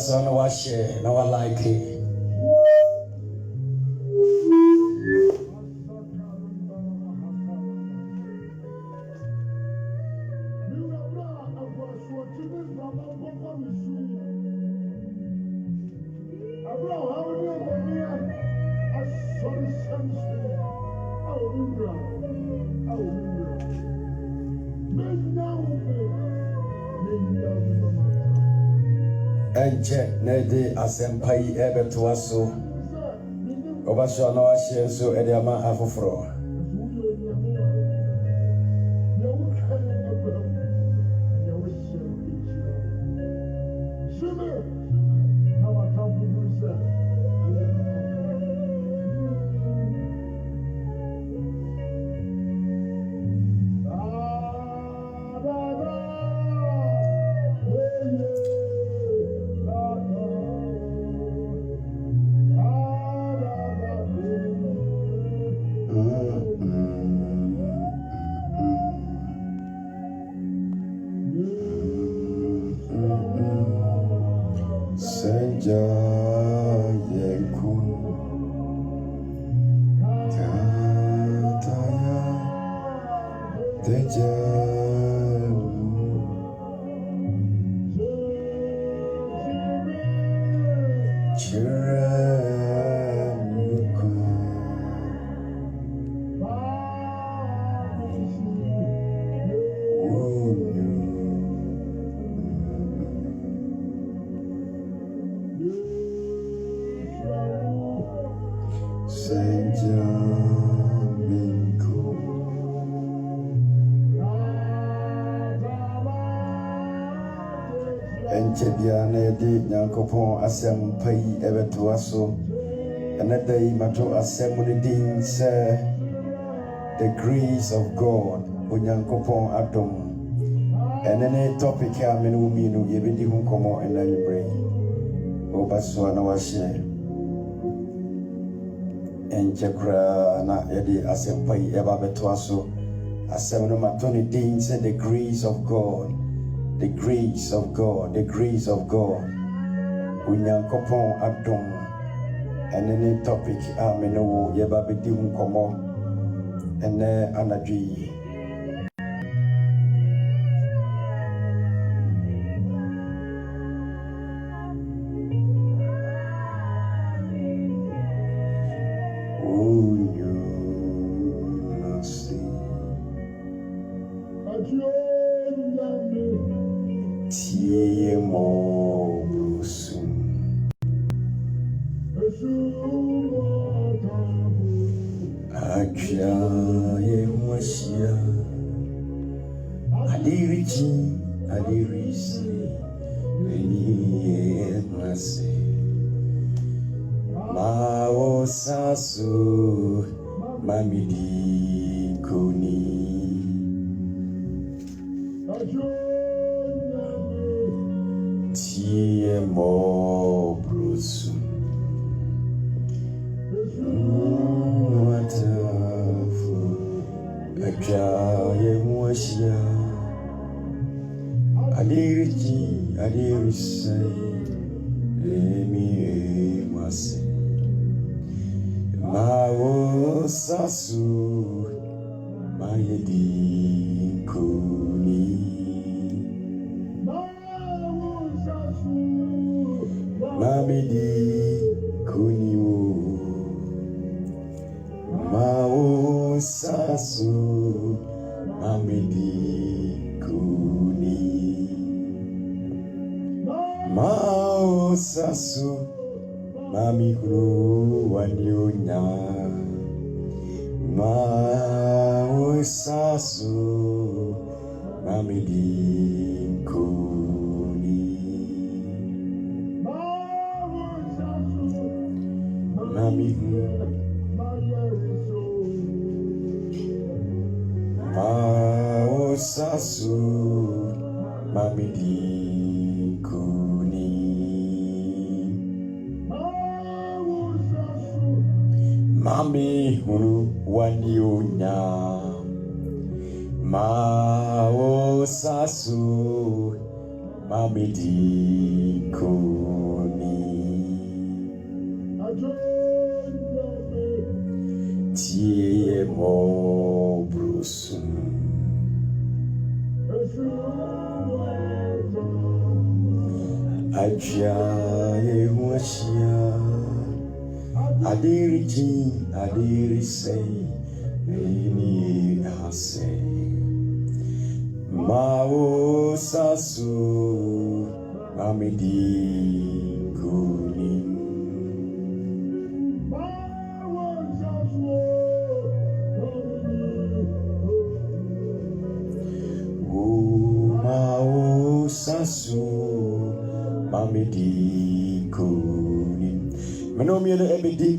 Son wa share na wa like Enche nede asempai ebe tuaso obasho na wa share so ede ama afoforo Nyankopon asem pai ebeto aso another mato asem din say the grace of God onyankopon adom And any topic here, I mean, we know you be the home come out and then you bring. Obaswa na washare. And Chakra na yedi asempai eba betwaso. Asem no matoni din said the grace of God. The grace of God. The grace of God. Unyankopon adom. And any topic, I mean, no, you be the home come out and then anadri.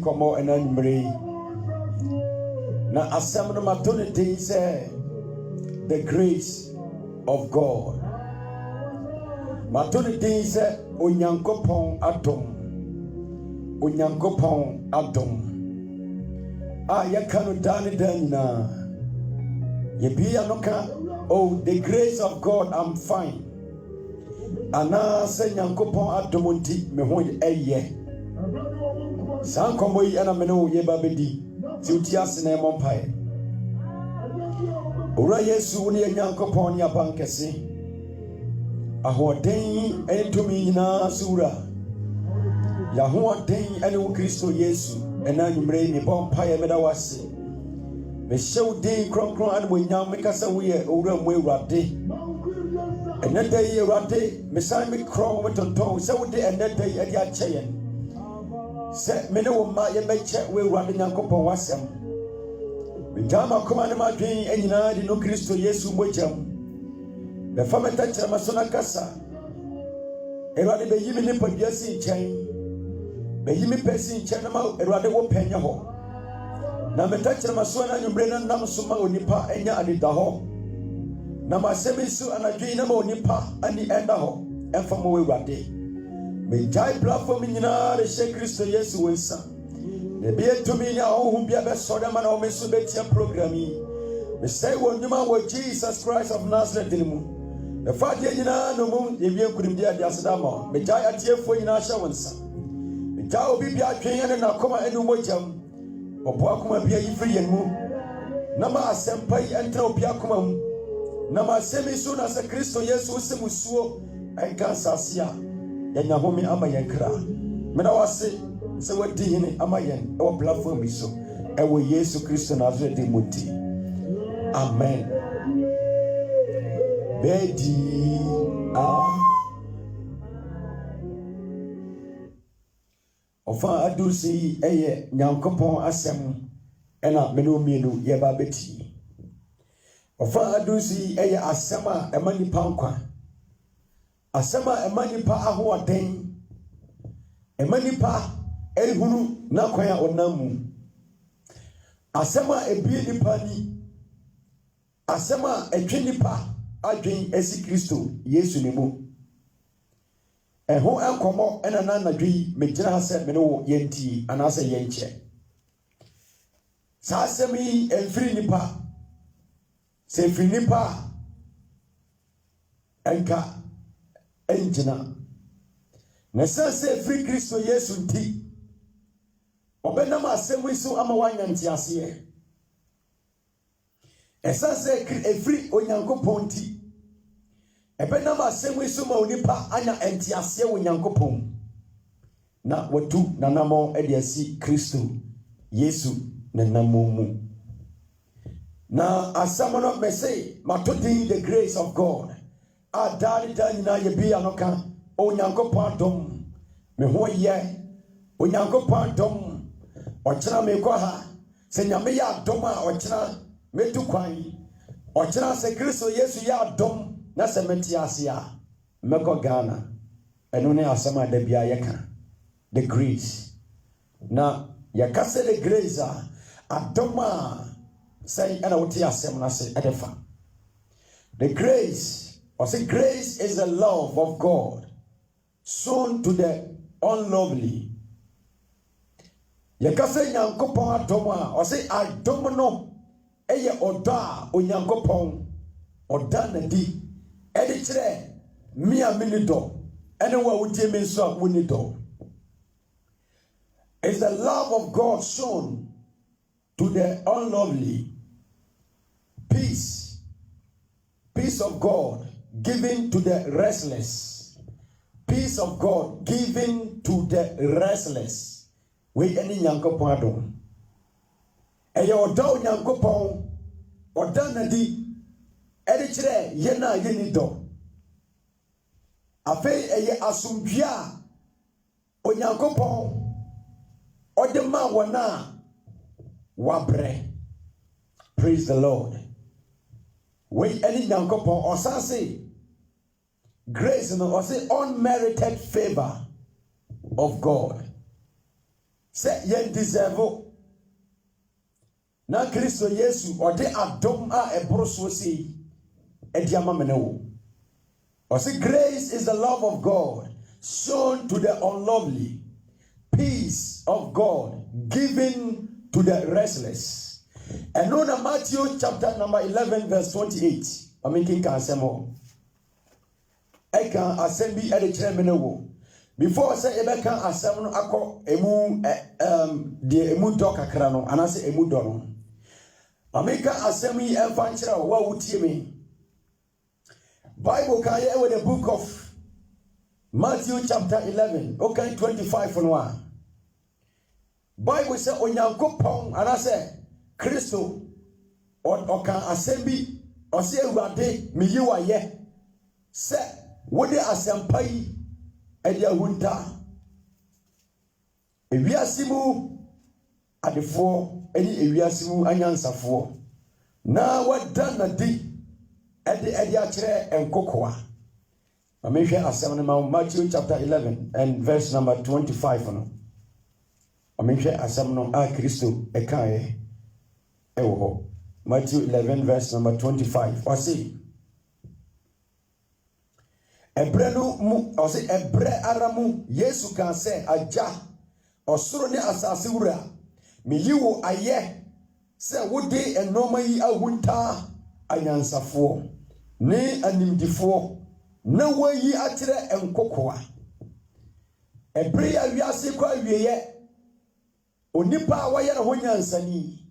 Komo and Anne na asem no maternity say the grace of God. Maternity say onyankopon adom. Onyankopon adom. Yaka no dani na. Yebia no ka oh the grace of God I'm fine. Ana say nyankopon adom nti me ho eye. San komo yi ana me no ye ba bedi ti utiase na emompae ora Yesu ne nyankopon ne abankese ahoden entumi nyina sura ya hoden ene wo Kristo Yesu ena nyumre ni bompae me da wase me hyew den kronkron an mo nyam me kasa wo ye ora mo Ewurade eneda yi Ewurade me san me kron me tonton se wo de eneda yi ade acheyen se me ne wo ma ye meche we Ewurade nyankopon wasem me jama koma ne madwen enyina di no Kristo Yesu mbojam be fa meta kira masona kasa Ewurade be yimi ne paduasi nchen be yimi pesi nchen na ma Ewurade wo penya ho na meta kira masona nyumbre na nam so ma onipa enya adida ho na masemi so anadwi na ma onipa ani enda ho emfa mo wewade me jai platform nyina re she Kristo Yesu wensa na bi etumi nya ho bia be so dem na o me so betia program yi me say wonuma wo Jesus Christ of Nazareth mu the fact nyina no mu ye wie kurim dia dia seda ma me jai atiefo nyina hye wensa me jai obi bia adwen ne na koma enu mojam obo akoma bia yifiri yen mu na ma asempa yi entra obi akoma mu na ma semi so na se Kristo Yesu semusuo enka sasia yanya homi ama yenkra me na wase se wadi hini ama yen e wo platform bi so e wo Yesu Kristo Nazareth muti amen bedi ofa adusi eye nyankopon asem ena me no mienu ye ba beti ofa adusi eye asema emani pankwa asema emani pa ahoden emani pa erihunu na kwan a onamu asema ebie nipa ni asema etwe nipa adwen esi Kristo Yesu ne mu eho enkomo ena na nadwi megyina ha se me no yenti anase yenche sa asemi enfiri nipa se firi nipa enka enjina na se free Kristo Yesu nti obenam asemu so ama wanyanti ase esanse free onyankopon nti ebenam asemu so ma onipa anya enti ase onyankopon na watu nanamo ediasi Kristo Yesu nanamo mu na asamono mese matodi the grace of God adani na ye bia no ka onyankopon dom me ho ye onyankopon dom ochira me kwa ha se nyame ya dom a ochira metu kwan ochira se Kristo Yesu ya dom na se meti ase a meko Ghana eno ne asama da bia ye ka the grace na ya kase the grace a adoma say ana woti asem na se edefa the grace or say grace is the love of God shown to the unlovely. Yakase nyankopon adoma or say adom no eye oda onyankopon oda na di edi kire mi amini do ene wa wutie me so woni do is the love of God shown to the unlovely. Peace of God given to the restless. Peace of God given to the restless. We any nyankopon adom. Eya oda nyankopon oda na di edi kire ye na ye ni do. Afei eye asumdua onyankopon odema wona wabre. Praise the Lord. We any nyankopon osase grace no or say unmerited favor of God. Say ye deserve na Kristo Yesu or de adom a ebroso say ediama menewo. Or say grace is the love of God shown to the unlovely, peace of God given to the restless. And no na Matthew chapter number 11 verse 28. I mean king can say more. I can assembly at the chairman. Before I say Ebeka asem no akọ emu de emu dọ kakra no anase emu dọ no. Ameka asem yi emfa nkyere wa wutie me. Bible can hear with the book of Matthew chapter 11, okay 25 on 1. Bible say onyankopon anase Kristo o kan asem bi o se Awurade me yiwa ye se wode asempa yi edi ahunta ewiasimu adefo eni ewiasimu anyansafo na wada na di edi akere enkokoa amehwe asem no Matthew chapter 11 and verse number 25 no amehwe asem no a Kristo ekae ewo Matthew 11 verse number 25 or say Ebre no mu o se ebre ara mu Yesu kan se agya osoro ne asase wura me yiwo aye se wode enoma yi ahunta anyansafo ne animdifo na wayi akyere enkokoa ebre ya wiase kwa wieye onipa waye na ho nyansani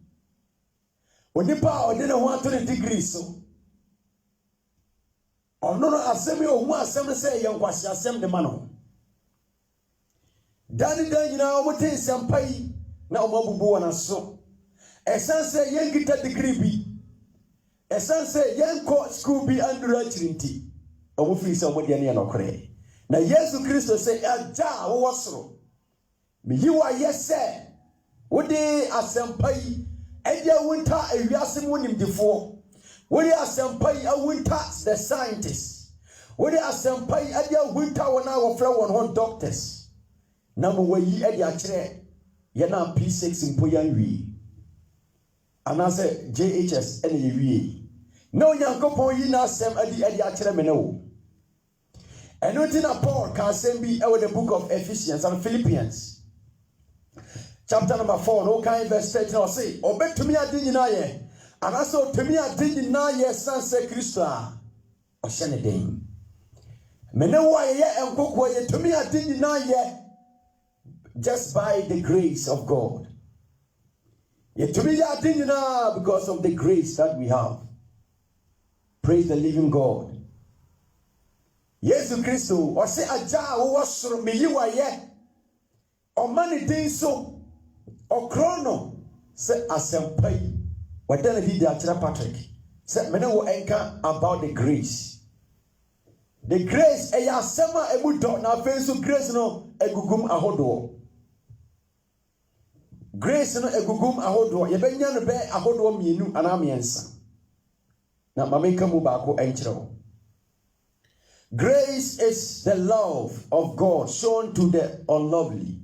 onipa ode ne ho atone degree so ono no asemi ohu asem se ye nkwasi asem de ma no dani dan nyina omote sampai na omabubu wana so esanse ye ngita degree bi esanse ye nko school bi andura chirinti omufiri se omode ne nokore na Yesu Kristo se aja wo wasoro me yiwa yese wode asampai edia wonta awiase mu nimdefo wode asampai awunta the scientists wode asampai edia wonta wona wo fra won ho doctors na mo wayi edia kire ye na P6 mpo yan wi anase JHS ene ye wi no nyankopon yi na asem edia kire me na wo eno tina Paul can say be the book of Ephesians and Philippians chapter number 4 no kind verse 13 or say obetumi ade nyina ye anase otumi ade nyina ye sanse Kristo a o hyene den mene wo ye enkoko ye tumi ade nyina ye just by the grace of God ye tumi ade nyina because of the grace that we have. Praise the living God. Yesu Kristo o se aja wo wasoro me yiwa ye o mani din so o krono se asempai wadana video akira Patrick se mene wo enka about the grace e ya sema emudo na fenso grace no egugum ahodo grace no egugum ahodo ye benya no be ahodo mienu ana miensa na mameka mu ba ko enkyereo. Grace is the love of God shown to the unlovely.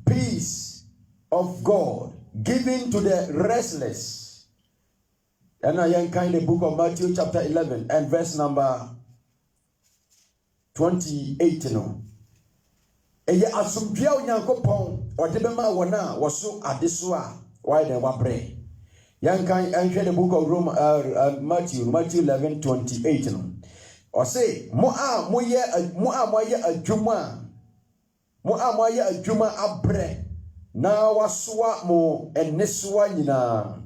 Peace of God given to the restless. And I am kind of book of Matthew chapter 11 and verse number 28. No. Eye asumpia onyankopon odebema wona woso adesua why the wabre. Yan kind and the book of Matthew 11:28. No. Or say, moa moye adwuma abre na waswa mo eneswa nyina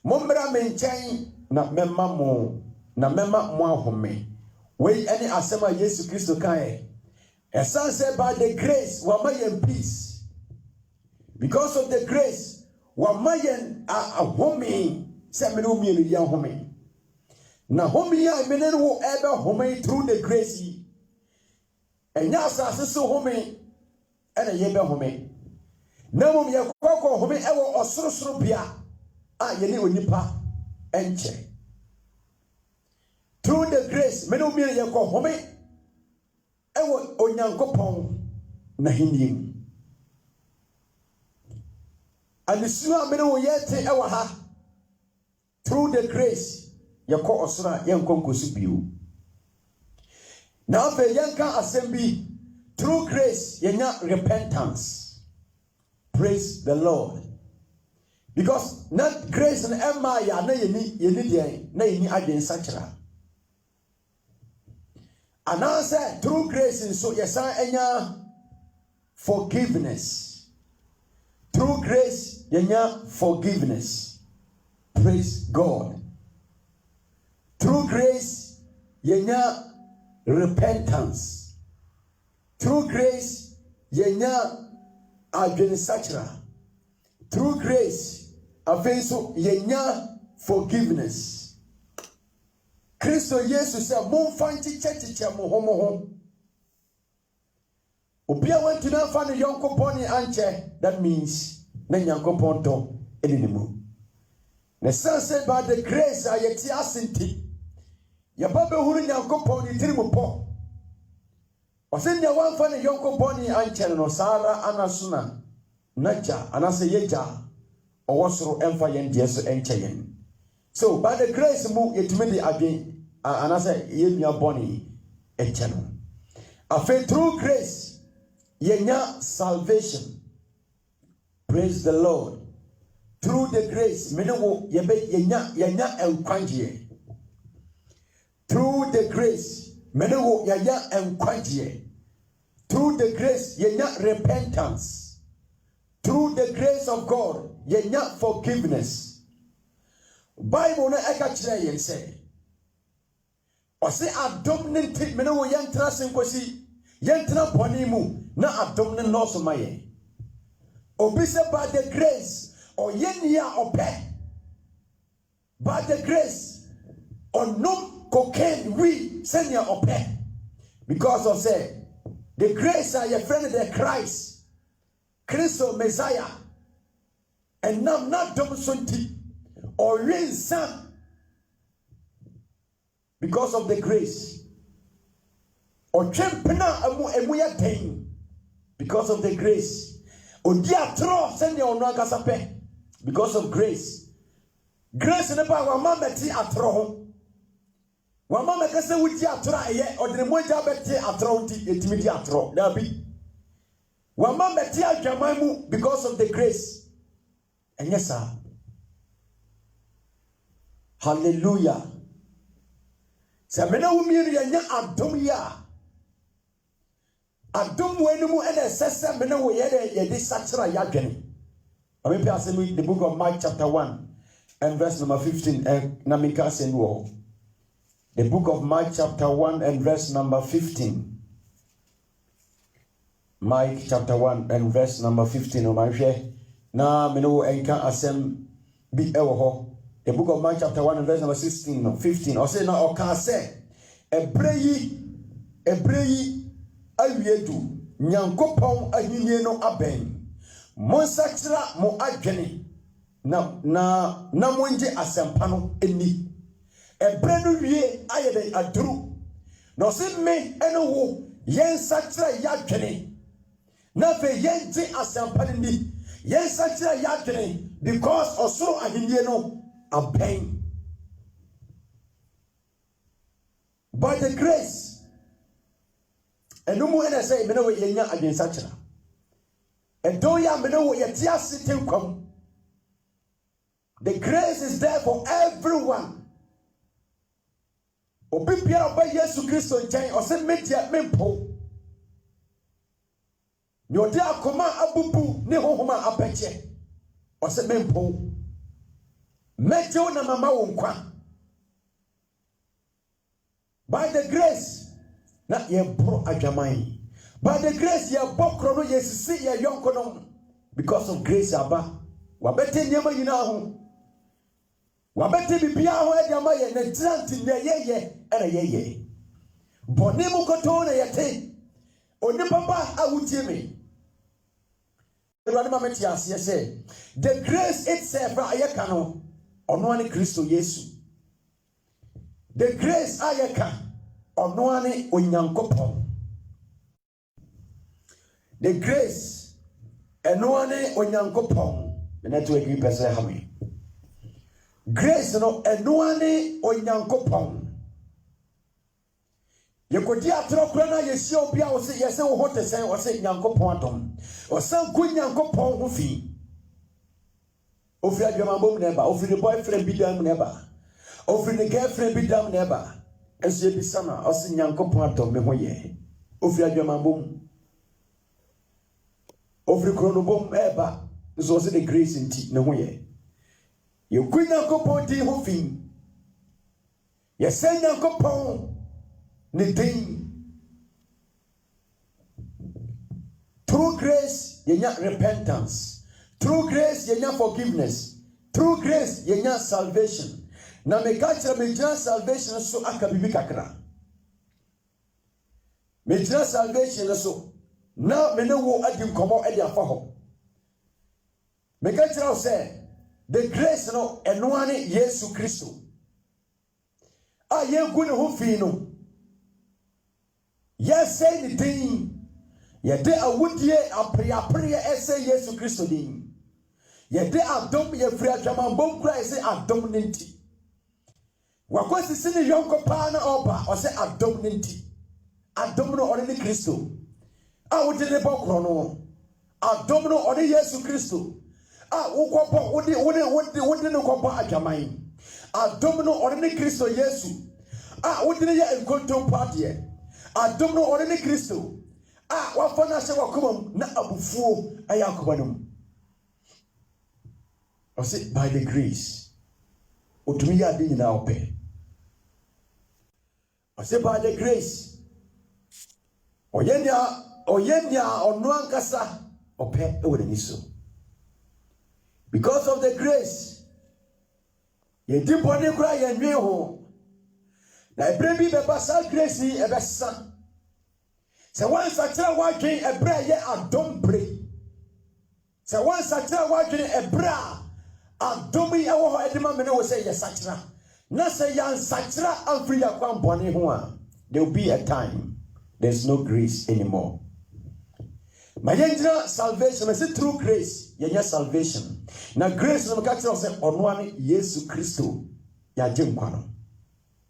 mombra menchen na mema mo ahome we any asema Yesu Kristo kai esan say by the grace wa mayen peace because of the grace wa mayen ahome se me no mienu ya ahome. Na homi ya menene wo ebe homi through the grace. Enya asase so homi ene yebe homi. Na mum ye kokko homi ewo osorosoro bia a ye ne onipa enche. Through the grace meno mi ye kokko homi ewo onyankopon na hinim. Anisu a meno wo yete ewo ha through the grace yako osra yenkonkosu biu na fe yenka assembly through grace yenya repentance. Praise the Lord. Because not grace and emma ya na yeni de na yeni adwen sachra anase through grace so yesan enya forgiveness. Through grace yenya forgiveness. Praise God. Through grace, yenya repentance. Through grace, yenya adwenisachra. Through grace, afenso yenya forgiveness. Kristo Yesu se mumfanti chechiche mohomoho. Obia wanti na fa no yonkopon anche, that means na nyankopon to eninimu. Na sense by the grace ayeti asinti. Ya babe huru nyankopon ni tirimu po. Osenya wanfa ne yonkopon anche no sara anasuna naja anase yeja owosoro emfa yen de so enche yen. So by the grace mu yetumi de adwen anase yemia boni enche no. After through grace, yenya salvation. Praise the Lord. Through the grace, menewo yenya enkwagye. Through the grace, menewo yenya enkwagye. Through the grace, yenya repentance. Through the grace of God, yenya forgiveness. Bible na eka kire yen say. Ose adom ne nti menewo yentra senkosi, yentra boni mu na adom ne no so maye. Obi say by the grace or yenia ope. By the grace or no cocaine we send ya ope. Because of say the grace are your friend the Christ, Christo Messiah, and now not domsunti or rain son because of the grace. Or champena emuya pain because of the grace. Send your because of grace. Grace in the power of Mamma T at Tron. One Mamma can say with Yatra or the Moja Betty at Tron, it mediatro. There be one Mamma T at Jamamu because of the grace. And yes, sir. Hallelujah. Samena Umiri Adomia. Adom wenumu ene sese mene wo yede sachira yadwene. Ame pe asemi the book of Mark chapter 1 and verse number 15 na mika senwo. The book of Mark chapter 1 and verse number 15. Mark chapter 1 and verse number 15 o mahwe na mene wo enka asem bi ewo ho. The book of Mark chapter 1 and verse number 16 no 15 o say na o ka say ebreyi awiedu nyankopon ahinie no aben monsachira mo adwene na monje asempa no eni ebre no wie ayede aduru no se me ene wo yensachira yadwene na fe yenje asempa ni yensachira yadwene because osoro ahinie no aben by the grace. And no more say, Meno Yenya against Sachra. And do ya Meno Yatia sitting come. The grace is there for everyone. Obipia by Yesu Christo in China or send media mempo. Your dear Koma Abubu, Nehoma Apeche or send mempo. Metro na Mama Unkwa. By the grace. Not ye bro ajamai. By the grace ye bokro no ye sisi ye yonkonom. Because of grace aba. Wabete nyama yina ho. Wabete bibia ho adama ye na tranti na ye era ye. Boni mu koto na yete. Oni papa awutie me. Ewani ma meti ase say the grace itself ayeka no ono ani Kristo Yesu. The grace ayeka Onoane onyankopon. The grace enoane onyankopon. The network you person hame. Grace no enoane onyankopon. Yekodi atro kura na yesi obi a wo se yesi wo hote sen wo se nyankopon atom. O san ku nyankopon ho fi. Ofi adwamambom neba, ofi the boyfriend bi dam neba. Ofi the girlfriend bi dam neba. As ye be sana, as in Yankopon atom me hoye. Ofi adwamambom. Ofi kronobom eba. This was the grace in tea, no way. You queen Yankopon di ho fin. Ye say Yankopon ni ding. Through grace, ye nya repentance. Through grace, ye nya forgiveness. Through grace, ye nya salvation. Na mekachira mejina salvation so aka bibi kakra. Mejina salvation so na mene wo adi nkomo adi afa ho. Mekachira say the grace no enoane Yesu Kristo. A ye gu ne ho fi no. Yes say the thing. Ye de awudie apre ese Yesu Kristo din. Ye de adom ye fri adwamambom kura ese adom nti. Wakwesi sini yonko pa na oba ose adom nti Adomno ɔne ne Kristo a wode ne bɔkorɔ no adomno ɔne Yesu Kristo a wokɔbɔ wode ne kɔbɔ adwaman adomno ɔne ne Kristo Yesu a wode ne yɛ nkontompo adeɛ adomno ɔne ne Kristo a wafa na hyɛ wakomam na abufuo ayɛ akoma no mu ɔse by the grace otumi yɛ ade nyinaa ɔpɛ ɔse by the grace ɔyɛ nea ɔno ankasa ɔpɛ ɛwɔ n'ani so because of the grace yɛdi bɔne koraa yɛnwe ho na ɛberɛ bi bɛba saa grace yi ɛbɛsa sɛ wansakyerɛ w'adwen ɛberɛ a ɛyɛ adom bere sɛ wansakyerɛ w'adwen ɛberɛ a adom yi ɛwɔ hɔ ɛde ma mene wo sɛ yɛsakyera na sɛ yɛansakyera amfiri yɛakwan bɔne ho a there will be a time there's no grace anymore. Ma yɛngyina salvation ɛsɛ through grace yɛnyɛ salvation na grace no meka kyerɛ sɛ ɔnoa ne Yesu Kristo yɛagye nkwa no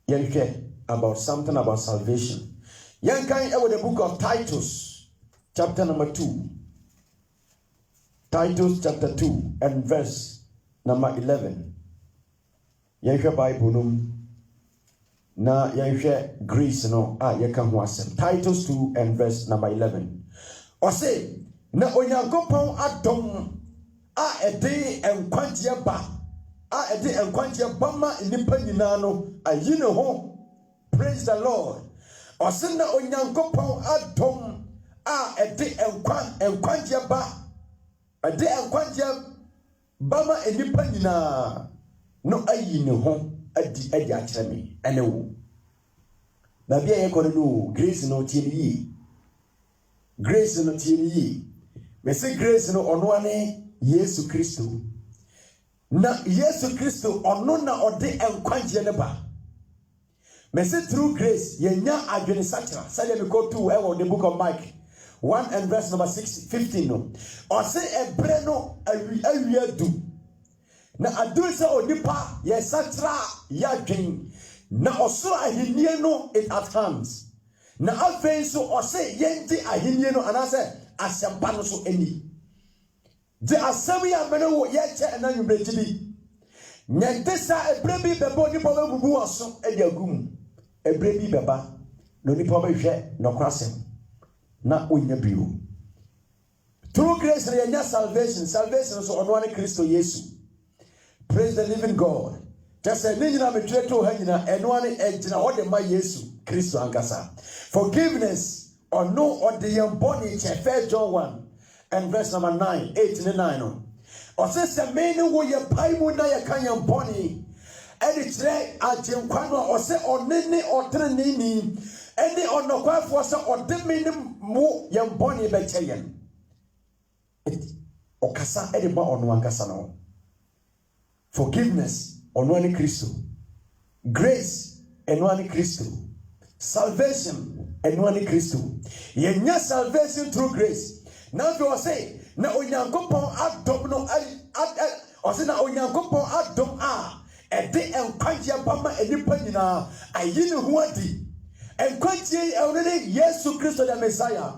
yɛnhwɛ about something about salvation. Yɛnkan ɛwɔ the book of Titus chapter number 2 Titus chapter 2 and verse number 11 yɛnhwɛ Bible no na yɛnhwɛ grace no a yɛka ho asɛm Titus 2 and verse number 11 ɔse na Onyankopɔn adom a ɛde nkwagyeɛ ba ma nnipa nyinaa no ayi ne ho praise the Lord ɔse na Onyankopɔn adom a ɛde nkwagyeɛ ba ma nnipa nyinaa no ayi ne ho adi akyerɛ me ɛne wo baabi a yɛkɔ no grace no tie ne yie grace no tie ne yie mɛsɛ grace no ɔnoa ne Yesu Kristo na Yesu Kristo ɔno na ɔde nkwagyeɛ ne ba mɛsɛ through grace yɛnya adwene sakyera sɛdeɛ mekɔ to ɛwɔ the book of Mark 1 and verse number 15 no ɔse ɛberɛ no awia du na aduru sɛ onipa yɛsakyera yɛadwen na ɔsoro ahennie no it at hands na afei nso ɔse yɛngye ahennie no anaasɛ asɛmpa no so ani de asɛm yi a mene wo yɛkyɛ ɛna nwummerɛgye bi nyɛnte saa ɛberɛ bi bɛba onipa bɛbubu wɔ so adi agu mu ɛberɛ bi bɛba na onipa bɛhwɛ nɔkorasɛm na ɔnya bio through grace na yɛnya salvation so ɔnoa ne Kristo Yesu praise the living God just say ne nyina metwerɛ to ha nyina ɛnoa ne ɛgyina hɔ de ma Yesu Kristo ankasa forgiveness ɔno ɔde yɛn bɔne kyɛ 1 John 1 and verse number 9 8 and 9 no ɔsɛ sɛ me ne wo yɛ pae mu na yɛka yɛn bɔne ɛde kyerɛ agyenkwa no a ɔsɛ ɔne ne ɔteneneeni ɛne ɔnɔkwafoɔ sɛ ɔde me ne mo yɛn bɔne bɛkyɛ yɛn ɔkasa ɛde ma ɔno ankasa no forgiveness ɔno ne Kristo grace ɛno ne Kristo salvation ɛno ne Kristo yɛnya salvation through grace now if you say na Onyankopɔn adom no ɔse na Onyankopɔn adom a ɛde nkwagyeɛ ba ma nnipa nyinaa ayi ne ho adi nkwagyeɛ ɛwɔ ne Yesu Kristo the Messiah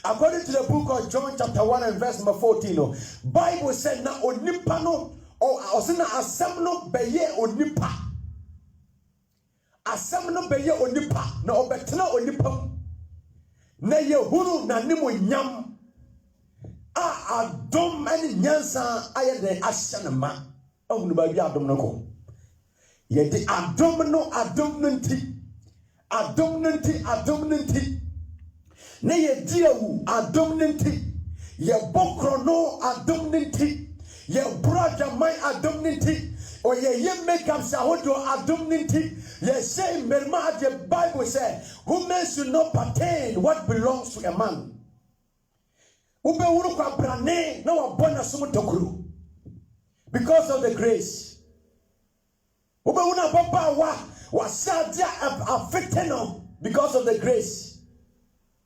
according to the book of John chapter 1 and verse number 14 no Bible said na onipa no ɔse na asɛm no bɛyɛ onipa na ɔbɛtena onipa mu na yɛhunu na nimonyam adom and nyansa ayɛ de ahyɛ ne ma ahunu baabi adom no kɔ yɛde adom no nti na yɛdi awu adom no nti yɛbɔ korɔ no adom no nti yɛboro adwaman adom no nti ɔyɛyɛ makeup sɛ ahodoɔ adom no nti yɛhyɛ mmarima adeɛ Bible sɛ women should not pertain what belongs to a man ubewuru kwa brane na wabona sumu tokuru because of the grace ubewuna baba wa sadia afeteno because of the grace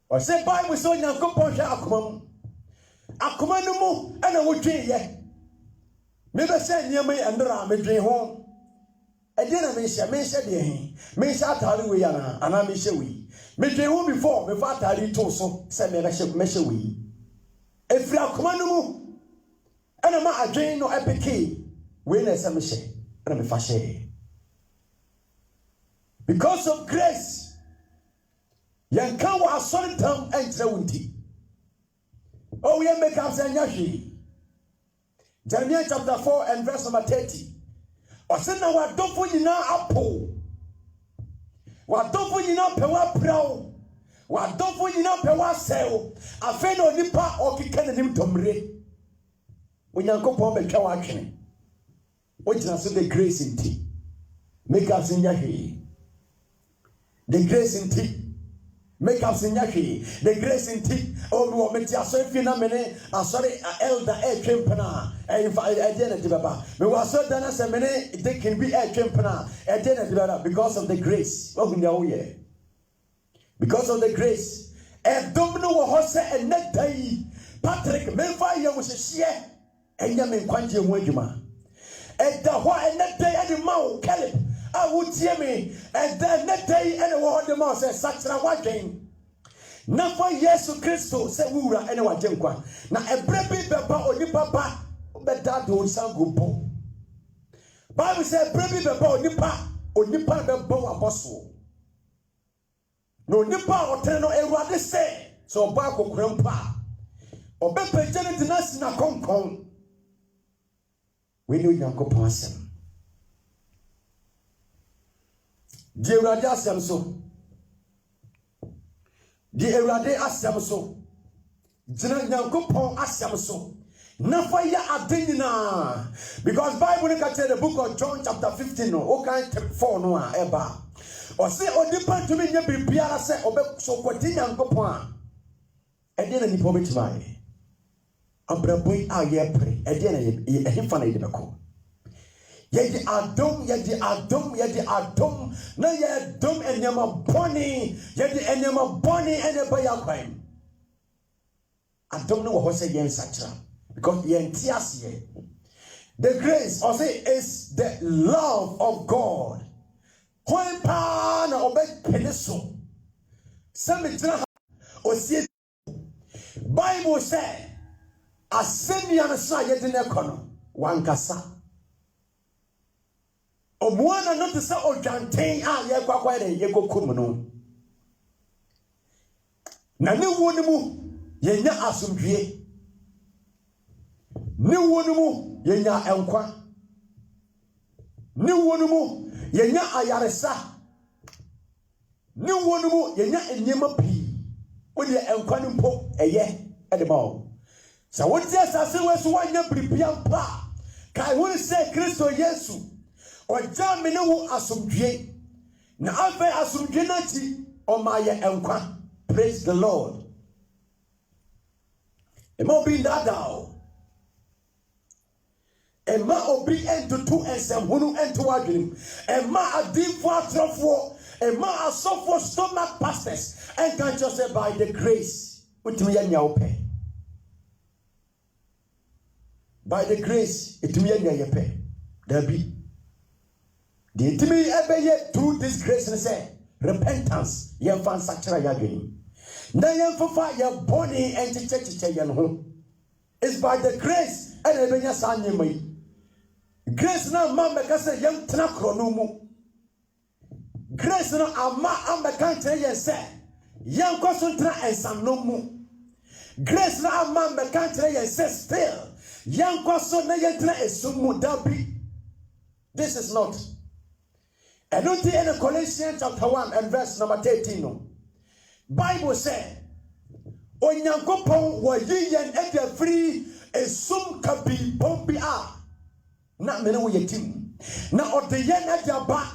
or say Bible so Nyankopɔn hwɛ akoma no mu ana wodwen ye me be sɛ nyema yi ndra medwen ho Edena mention the Mesha Tali Wiana, and I Misha we. Make who before Tali Toso, send me Mesha we. If you are commandable, and I'm a drain or epic, when I say Misha, and I'm a fashe. Because of grace, Yankawa solid tongue and Zawunti. Oh, we make up Zanyashi. Jeremiah chapter 4 and verse number 30. Osena wa dofo nyina apo. Wa dofo nyina pewa prawo. Wa dofo nyina pewa sew. Afa na onipa okika nanim domre. Onyankopon betwa wa twene. Ogina so the grace in tea. Make us in yahi. The grace in tea. Make us in yahi. The grace in tea. Oh, we metia so fina mene. Sorry, elder twempena. Me was so done as a minute, they can be a champion, because of the grace. Because of the grace. And Domino Hose and net day, Patrick, Melfire was a share, and Yamin Quanti Wajuma. And the why and net day and the mouth, Caleb, I would see me, and then net day and the word the mouse says, such a watching. Not for Yesu Christo, said Wura, and what Jemqua. Now a baby papa or your papa. But that don't sound good. Bible said, "Baby, the boy nipa the bow apostle." No nipa or ten or everybody say so. Back or grandpa or better genetic na kong. We know Yanko Passam. Dear Radiasam so. Dear Radiasam so. General Yanko Pong Asam so. Nafaya adinina, because Bible look the book of John chapter 15 no okay 4 no eba or say odipa to me nya bibiara say obe so kwati Nyankopon a ede na nipo betimai abraboi a ye pre ede na ye ehimfa na ide beko ye di adom na ye dom enyama boni ye di enyama boni ene ba yakwan adom no wo say yen satra. Because the grace or say is the love of God. When pan obey peneso. Some or see Bible say asemian sa yedin ekono wankasa. Omuana not say ojanten a ye kwakwa ye kokum no. Na ne woni mu ye nya asomdwie. Ni wonumu yenya enkwa. Ni wonumu yenya ayaresa. Ni wonumu yenya enyema pi. Wodi enkwa nimpo eye edema. Sa wodi asase weso wanya bribia pa. Kai woni se Kristo Yesu. Oja me ne wo asomdwie. Na afa asomdwie na ti o ma ye enkwa. Praise the Lord. Emo bi ndadao. Emma obi ento to ensem hunu ento wadwin. Emma adifo atrofo. Emma asofo stomach pastors. And can't just say by the grace. Utimi ya nyaope. By the grace, itimi ya nyayepe. Dabi. The itimi ebeye through this grace and say repentance. Yen fan sakira yadwin. Na yen fofa ya boni enti chechiche yen ho. It's by the grace and ebenya sanyemai. Grace na mama kase yam tena krono mu. Grace na ama ambekante yen se yam kwaso tena ensam no mu. Grace na ama ambekante yen se still yam kwaso na yen tena esumu dabi. This is not. And don't in Colossians chapter 1 and verse number 13 no. Bible say Onyankopon wa yiyen e de free esum kabi bombi a na mena wo yetim na odeyen adaba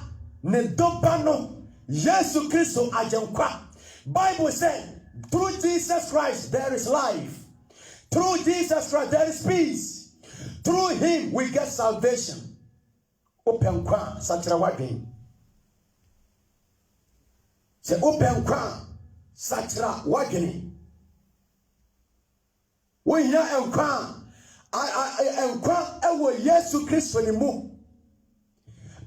ne doba no Yesu Kristo ajenkwa. Bible said through Jesus Christ there is life, through Jesus Christ there is peace, through him we get salvation. Open kwa sachira wadwen se open kwa sachira wadwen when ya enkwa enkwa ewo Yesu Kristo ni mu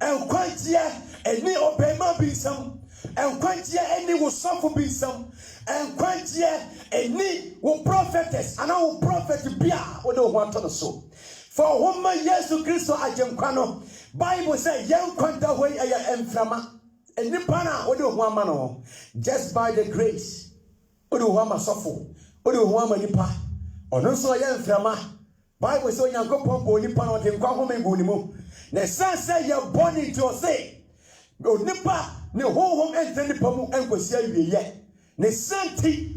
Enquantia any obema bisam. Enquantia any will suffer bisam. Enquantia any will prophetess and I will prophet bia or no one to the soul. For whom Yesu Christo ajemkwano. Bible say young kwanta way aya emframa. And nipana odo huamano. Just by the grace. Odo huama sofo. Odo huama nipa. Ono so aya emframa. Bible say Yankopon bo nipa no de nkwa home bu ni mu. Na san say ye body to say. Nipa ne honhom ente nipa mu enkosi awie ye. Ne santi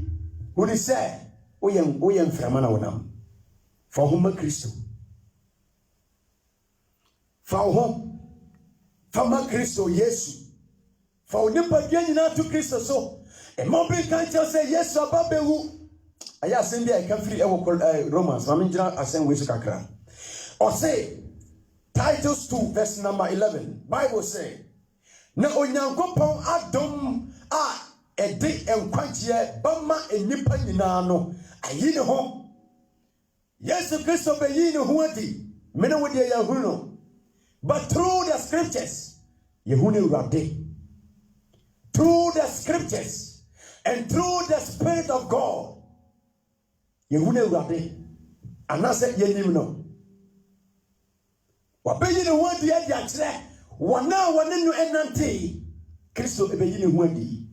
uni say oyem emframa na wonam. For whom Christo. For whom? For my Christo Yesu. For nipa nyina to Christo so. E mo be kan tell say Yesu ababewu. Aya asem bia I can free Romans. I mean asem we kakra. Or say Titus 2 verse number 11. Bible say na onyankopon adom a ede enkwagye bama enipa nyina no ayi ne ho. Yesu Christo be yi ne ho adi. Mene wo de ya hu no. But through the scriptures, Yehune Rabde, through the scriptures and through the Spirit of God, Yehune Rabde, and I said, Yenimno. Wabeyin word the Yatra, one now one in Nante, Christo Ebeyin Wendy,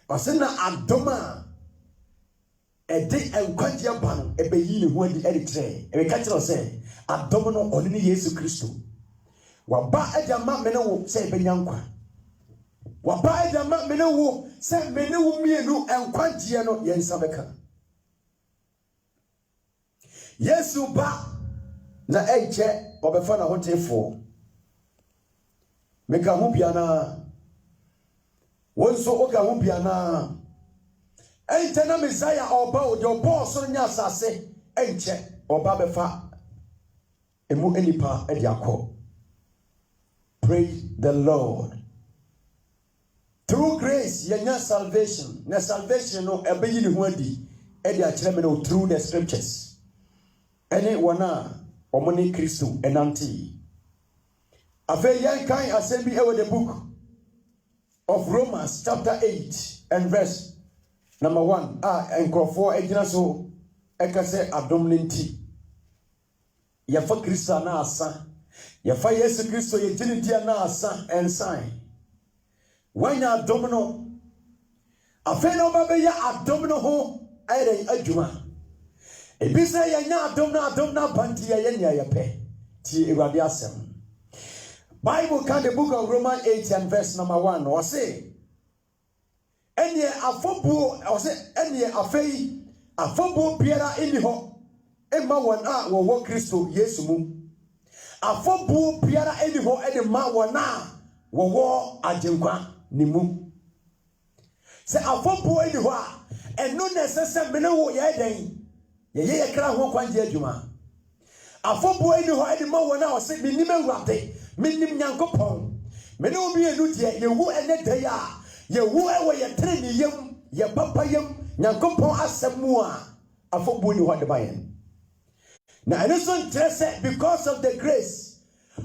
Osena Adoma, a day and Quantia Ban, Ebeyin Wendy Eritre, and we catch us say, Adomino only Yesu Christo. Waba ejama mene wo se benyankwa. Waba ejama mene wo se mene wo mienu enkwagye no yensa beka. Yesu ba na eje obefa na hotefo. Meka ho bia na wonso oga ho bia na ente na Messiah oba o de obo so nya asase enche oba befa emu enipa e de akọ. Praise the Lord. Through grace, yenya salvation. Na salvation no ebeyi ni ho adi. E dia kire me no through the scriptures. Ene wana omoni Christo enanti. Afa yan kan asem bi e the book of Romans chapter 8 and verse number 1. Enkrofo ejina so e ka se adom nti. Ya fa Christo na asa. Yafa Yesu Christo ye jini dia na asa and sign. Wanya domino. Afena obabe ya adomino ho ayre adwuma. Ebisa ya nya adomna banti ya nya ya pe. Ti Ewurade asem. Bible can the book of Romans 8 and verse number 1 or say enye afobu or say enye afei afobu biara eni ho emma won a wo Christo Yesu mu. Afobu biara eni ho ene ma wona wo ajenkwa ni mu. Se afobu eni ho a eno nesese mene wo ye den ye kra ho kwanje adwuma. Afobu eni ho ene ma wona o se minim Ewurade minim Nyankopon mene obi enu de ye wu ene de ya ye wu ewe ye treni yem ye papa yem Nyankopon asemu a afobu eni ho de bayen. Now, I don't say because of the grace.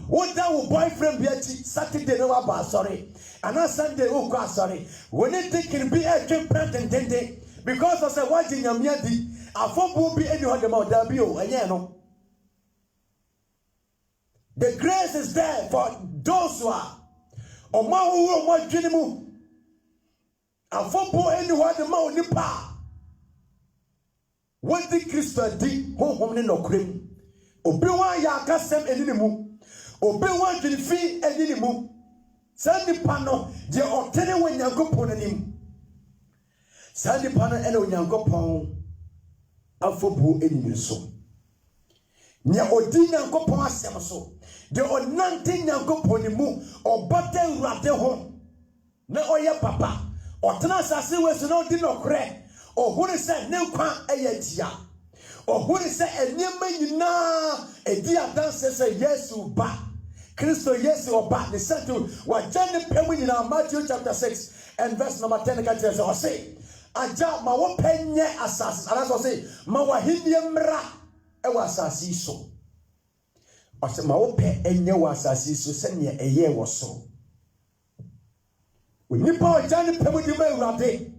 What that will boyfriend be at Saturday, no, sorry. And on Sunday, oh, sorry. When it can be a trip and then because of the watching a miadi, a phone will be any other mouth, W, and yeah, no. The grace is there for those who are. O ma who want Jinimu. A phone will any other mouth, Nipa. What the Christian did, home no cream. Obewa ya kasem eninimu. Obewa jinifi eninimu. Sandi pano, je otene we Nyankopon anim. Sandi pano ene we Nyankopon afobu enini so. Nya odi Nyankopon asem so. De onante Nyankopon mu, obate Ewurade ho. Na oye papa, otena asase we so na odi no kre. Ohuri se ne kwa eyetia. Ohuri se enyema nyina edi adanse se Yesu ba. Christo Yesu oba ne sentu wa jane pemu nyina Matthew chapter 6 and verse number 10 ka tell us say aja ma wo penye asase. And so say ma wa hindie mra e wa asase so. ɔsɛ ma wo pɛ enye wɔ asase so sɛ ne ɛyɛ wɔ so onipa ɔgya ne pɛ mu di ma Awurade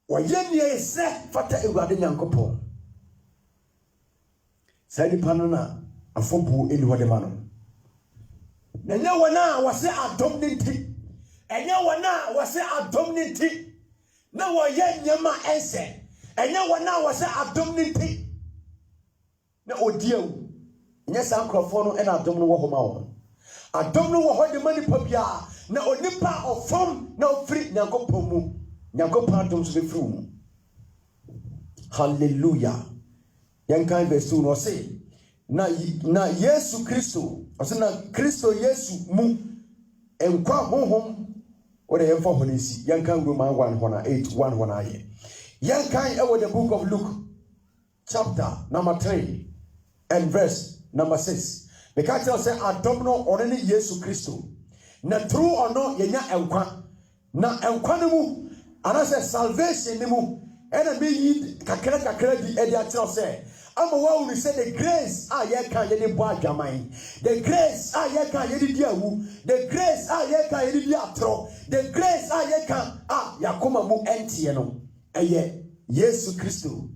wɔyɛ ne ɛsɛ fata Awurade Nyankopɔn sɛ nipa no na afɔbu eni hɔ de ma no na nyɛ wɔn a wɔsɛ adom ne nti ɛnyɛ wɔn a wɔsɛ adom ne nti na wɔyɛ nyɛma ɛnsɛ ɛnyɛ wɔn a wɔsɛ adom ne nti na odiawu nyɛ saa nkurɔfoɔ no ɛna adom no wɔ hɔ ma wɔn adom no wɔ hɔ de ma nipa bia na onipa ɔfam na ofiri Nyankopɔn mu Nyankopɔn adom so bɛfiri mu hallelujah yɛnkan verse 2 no ɔse na Yesu Kristo ɔse na Kristo Yesu mu nkwa honhom wɔde yɛmfa hɔ no si yɛnkan Roman 1 hɔ na 8:1 hɔ na ayɛ yɛnkan ɛwɔ the book of Luke chapter number 3 and verse number 6 because it say adom no ɔne ne Yesu Kristo na through ɔno yɛnya nkwa na nkwa no mu anase salvation ne mu ɛna meyi kakra di ɛde akyerɛ sɛ ama wawu say the grace a yɛka yɛde bɔ adwaman the grace a yɛka yɛde di awu the grace a yɛka yɛde di atoro the grace a yɛka a yakoma mu ɛnteɛ no ɛyɛ Yesu Kristo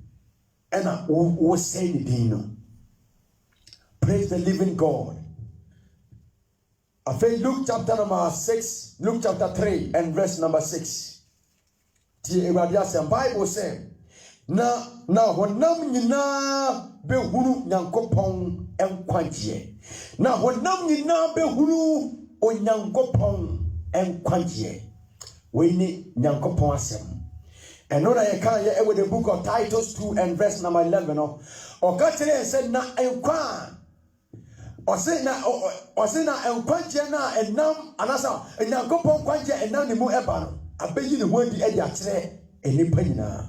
ɛna wo say ne din no. Praise the living God. I think Luke chapter number 6, Luke chapter 3 and verse number 6. The Bible says, na honam nyina behuru Nyankopɔn enkwagye. Na honam nyina behuru Onyankopɔn enkwagye. We ni Nyankopɔn asem. And no that you can hear with the book of Titus 2 and verse number 11. Or Katere said na enkwa. Ɔse na enkwagye na enam anasa Nyankopɔn kwagye enam ne mu eba no abeyi ne ho adi akyerɛ enipa nyinaa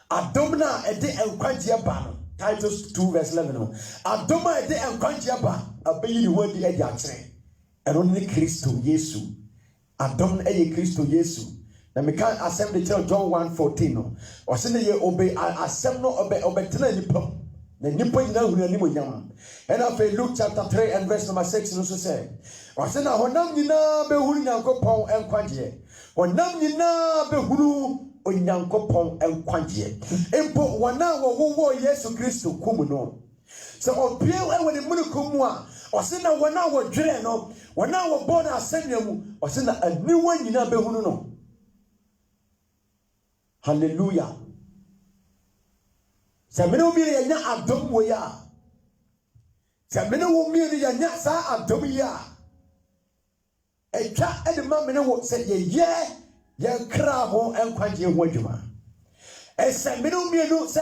adom na ɛde enkwagye ba no Titus 2 verse 11 no adom a ɛde enkwagye ba abeyi ne ho adi akyerɛ ɛno ne Kristo Yesu adom na ɛyɛ Kristo Yesu na meka asɛm de kyerɛ John 1:14 no ɔse ne yɛ obe asɛm no ɔbɛtena nipa na nipa nyina hunu anim onyam and after Luke chapter 3 and verse number 6 no so say ɔse na honam nyina behuru Nyankopɔn enkwagye honam nyina behuru Onyankopɔn enkwagye empo wana wo Yesu Kristo kum no sɛ ɔpie ɛwɔ ne munukum mu a ɔse na wana wo dwere no wana wo bɔ na asɛnnua mu ɔse na aniwa nyina behuru no hallelujah. Samene wo mi yanya adom wo ya samene wo mi yanya sa adom ya etwa edema mene wo se ye kra ho enkwagye ho adwuma samene wo mi no se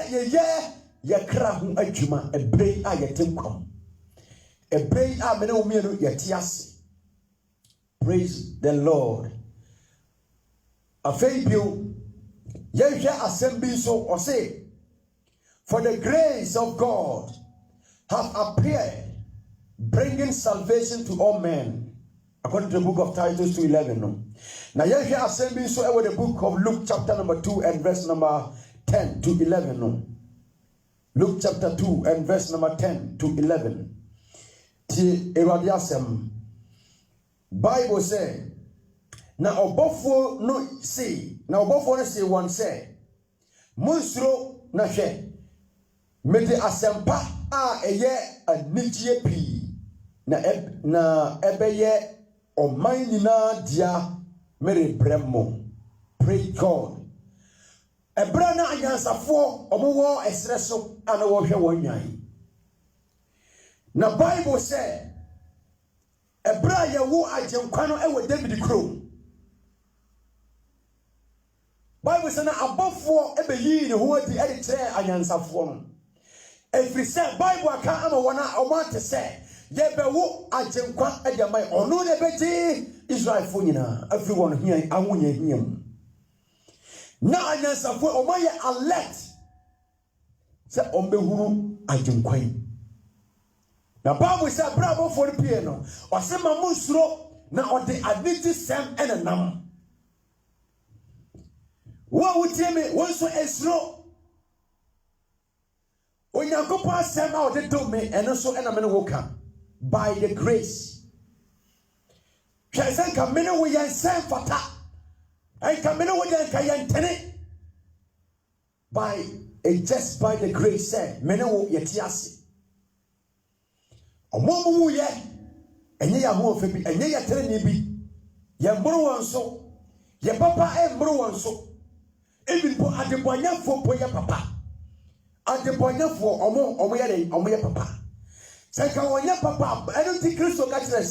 ye kra ho adwuma ebrei a yetenkwam ebrei a mene wo mi no yetiase. Praise the Lord. Afeibio ye hwe asem bi so ɔse for the grace of God have appeared, bringing salvation to all men. According to the book of Titus 2:11. No. Now here we are assembling so over the book of Luke chapter number 2 and verse number 10 to 11. No. Luke chapter 2 and verse number 10 to 11. Ti eradiasem. Bible say, now obofo no say, now obofo no say one say, Munsro na she. Mede asempa a eye anigye pi na ebeye oman nyina dia mere bremo. Praise God. Ebra na anyansafo omowo esre so ana wo hwe wonwan na Bible say ebra ye wo agenkwa no ewo David krom. Bible say na abofo ebeyi ne ho adi ede kire anyansafo no. Every say Bible aka ama wana omante say ye be wo agenkwa adamai ono ne beji Israel fo nyina everyone here awunya hiam na anyansafo omaye alert say ombehuru agenkwa na Bible say bravo for the pie no o se ma munsuro na ode aditi sem enenam wo wutie me wonso esro Onyankopɔn asɛm a ɔde dom me ɛno so ɛna me ne wo ka by the grace. Hwɛ sɛ nka me ne wo yɛn nsɛm fata nka me ne wo yɛn nka yɛn ntene just by the grace sɛ me ne wo yɛte ase. Ɔmo mu yɛ ɛnyɛ yɛ ahoɔfɛ bi ɛnyɛ yɛ terene bi yɛ mboro wɔn so yɛ papa mboro wɔn so ebi po adebɔnyɛfoɔ po yɛ papa adebɔnyɛfoɔ ɔmo yɛ papa sɛ nka wɔnyɛ papa ɛno ti Kristo ka kyerɛ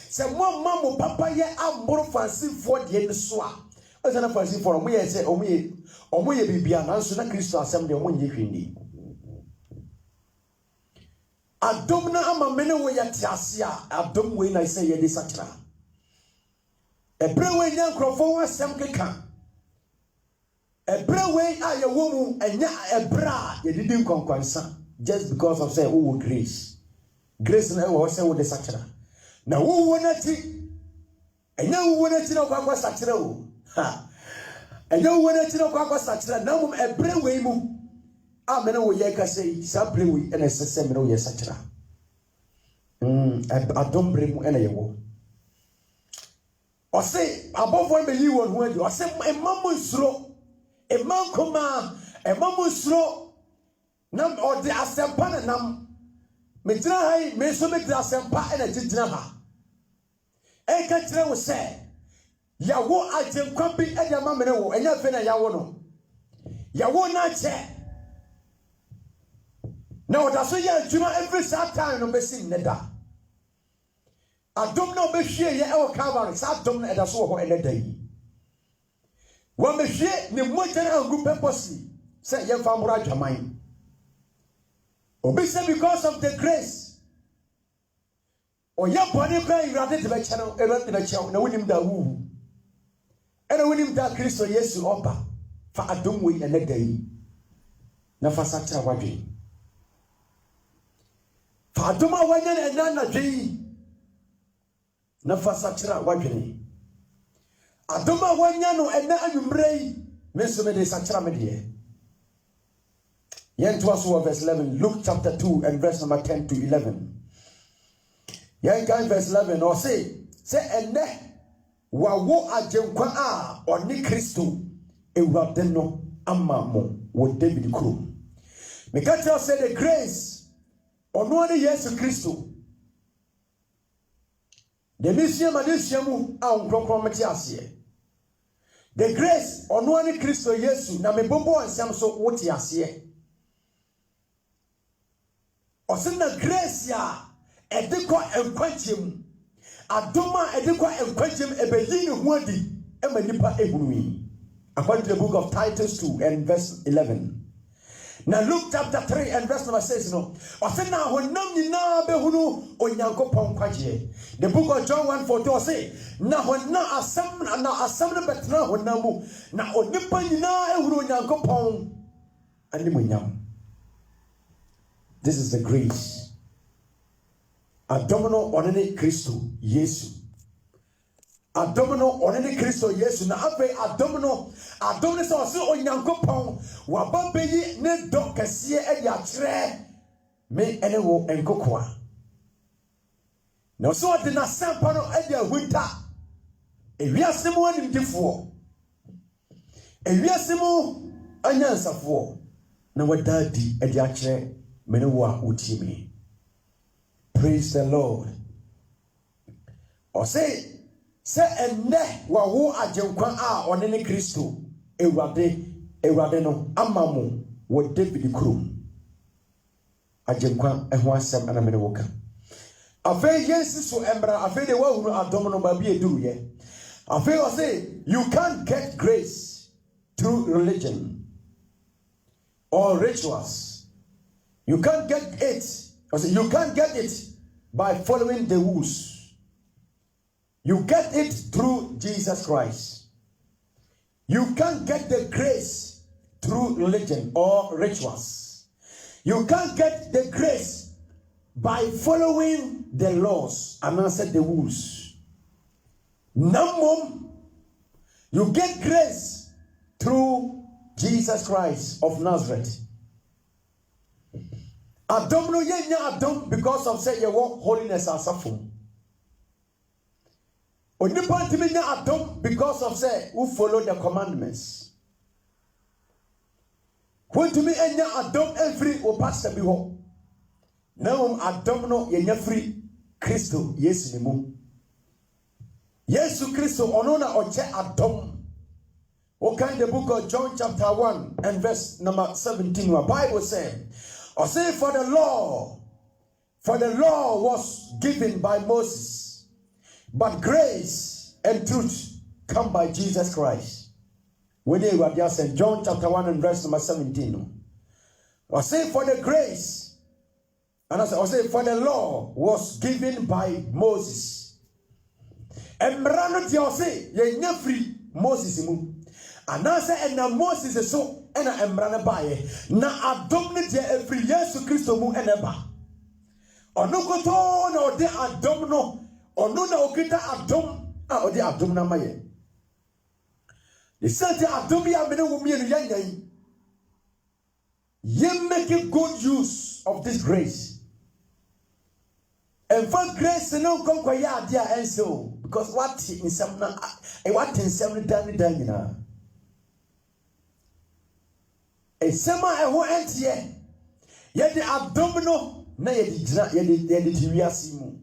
sɛ mo ma mo papa yɛ amboro fansifoɔ deɛ ne so a ɔsɛ na fansifoɔ ɔmo yɛ sɛ ɔmo yɛ bibia nanso na Kristo asɛm deɛ ɔmo nyɛ hwindi adom na ama me ne wo yɛ te ase a adom wei na sɛ yɛde sakyera ɛbrɛ wei nya nkurɔfoɔ ho asɛm keka ɛbrɛ wei a yɛwɔ mu ɛnya ɛbrɛ a yɛdedi nkwankwansa just because of say wowɔ grace na ɛwɔ hɔ sɛ wode sakyera na wowɔ n'akyi ɛnyɛ wowɔ n'akyi na wokɔ sakyera o ɛnyɛ wowɔ n'akyi na wokɔ sakyera na mmom ɛbrɛ wei mu a me ne wo yɛ kasa yi saa brɛ wei ɛna ɛsɛ sɛ me ne wo yɛ sakyera adom brɛ mu ɛna yɛwɔ ɔse abɔfoɔ no bɛyi wɔn ho adi ɔse ɛma mo nsuro ɛma nkoma ɛma mo nsuro na ɔde asɛmpa na nam megyina ha yi me nso megyina asɛmpa ɛna gyegyina ha ɛka kyerɛ wo sɛ yɛwo agyenkwa bi ɛde ama me ne wo ɛnyɛ afei na yɛawo no yɛwo no akyɛ na ɔda so yɛ adwuma every saa time no bɛsi nnɛ da adom na ɔbɛhwie yɛ ɛwɔ Calvary saa adom na ɛda so wɔ hɔ ɛnɛ da yi wɔmɛhwie ne mmɔgya no angu purposely sɛ yɛmfa mmoro adwaman obi sɛ because of the grace ɔyɛ bɔne kora Awurade de bɛkyɛ no Awurade de bɛkyɛ na wonim da wuwu ɛna wonim da Kristo Yesu ɔba fa adom wei ɛnɛ da yi na fa sakyera w'adwene fa adom a wanya no ɛnɛ anadwe yi na fa sakyera w'adwene adom a wanya no ɛnɛ anwummerɛ yi me nso mede sakyera me deɛ yɛntoa so wɔ verse 11 Luke chapter 2 and verse number 10 to 11 yɛnkan verse 11 ɔse sɛ ɛnɛ wawo agyenkwa a ɔne Kristo Awurade no ama mo wɔ David kurom meka kyerɛ sɛ the grace ɔno ne Yesu Kristo the mission ma de hyiamu a nkronkron mete aseɛ the grace ɔno ne Kristo Yesu na mebobɔ nsɛm so wote aseɛ ɔse na grace a ɛde kɔ nkwagye mu adom a ɛde kɔ nkwagye mu ɛbɛyi ne ho adi ɛma nipa ehunu yi according to the book of Titus 2 and verse 11 now Luke chapter 3 and verse number 6 no ɔse na honam nyinaa bɛhunu Onyankopɔn nkwagye the book of John 1:14 ɔse na asɛm no bɛtena honam mu na onipa nyinaa ehunu Onyankopɔn animuonyam. This is the grace. Adomino onene Kristo Yesu. Adomino onene Kristo Yesu. Na abe adomino so ɔse Onyankopɔn waba beyi ne dɔ kɛseɛ ɛde akyerɛ me ɛne wo nkokoa. Na ɔse ɔde n'asɛmpa no ɛde ahunta ewiase mu animdifoɔ ewiase mu anyansafoɔ na wada adi ɛde akyerɛ mene wo a wotie me. Praise the Lord. Ɔse sɛ ɛnnɛ wawo agyenkwa a ɔne ne Kristo Awurade no ama mo wɔ David kurom agyenkwa ɛho asɛm ana mene wo ka afei yɛnsi so ɛmbra afei de wahunu adom no baabi eduru yɛ afei ɔse you can't get grace through religion or rituals. You can't get it. You can't get it by following the rules. You get it through Jesus Christ. You can't get the grace through religion or rituals. You can't get the grace by following the laws and answer the rules. Number, you get grace through Jesus Christ of Nazareth. Adom no yenya adom because of say your holiness asafo. Onipa ntimi nya adom because of say who follow the commandments. When to me enya adom every o pastor bi ho. Now adom no yenya free Christo yes ni mu. Yesu Christo ono na oche adom. Okay, in the book of John chapter 1 and verse number 17, the Bible said, I say for the law was given by Moses, but grace and truth come by Jesus Christ. When you are just in John chapter 1 and verse number 17, I say for the grace, and I say for the law was given by Moses. And Mranot say, ye free Moses. And I say, and Moses is so, and I am running by na adom ne de every Yesu Christo mu eneba. Ono koto na ode adom no, ono na okita adom, ode adom na maye. The said adom ya mene wo mienu yanyan. Ye make good use of this grace. And for grace no kon ya dia enso because what in some na what in some dan na. A sema eho entie ye de abdominal na ye de gina ye de tiwiase mu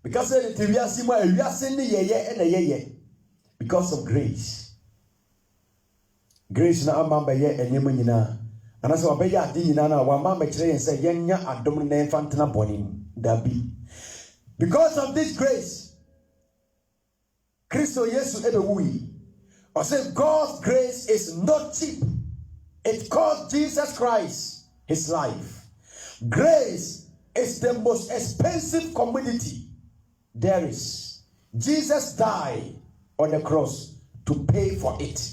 because the tiwiase mu awiase ne ye na ye because of grace na amamba ye enema nyina ana so obeya ade nyina na wa mamba kire yen say yenya adom na infantana bonim dabi because of this grace Christo Yesu ebewui or say God's grace is not cheap. It cost Jesus Christ his life. Grace is the most expensive commodity there is. Jesus died on the cross to pay for it.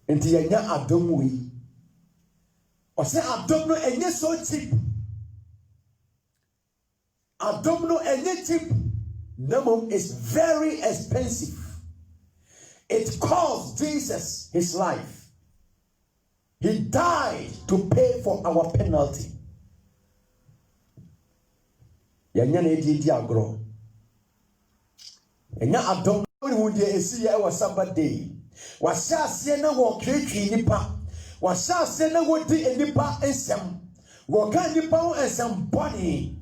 And yenya adom wi. O say adom no enye so cheap. Adom no enye cheap. Namum is very expensive. It cost Jesus his life. He died to pay for our penalty. Yanya na edi agro. Yanya adom wo de esi ya wa Sabbath day. Wa hyase na wo twetwe nipa. Wa hyase na wo di nipa ensem. Wo kan nipa wo ensem body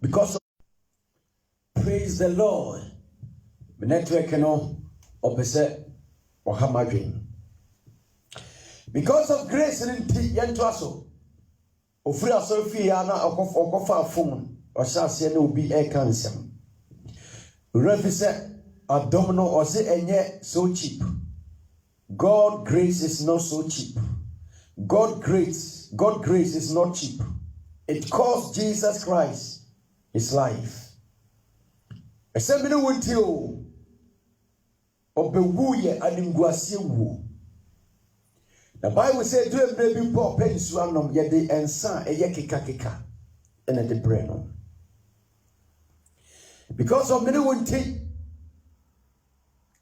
because of, praise the Lord. Me network no opese o hamadwen. Because of grace and yentwaso ofri asofi ya na okofa phone o hyase na obi e kansem refise adomno o se enye so cheap. God grace is not so cheap. God grace is not cheap. It cost Jesus Christ his life. Esemini wonti o obewuye animguase wu. The Bible says, do a baby pop pensuanum yede and son a yakika and a debreno. Because of many won't take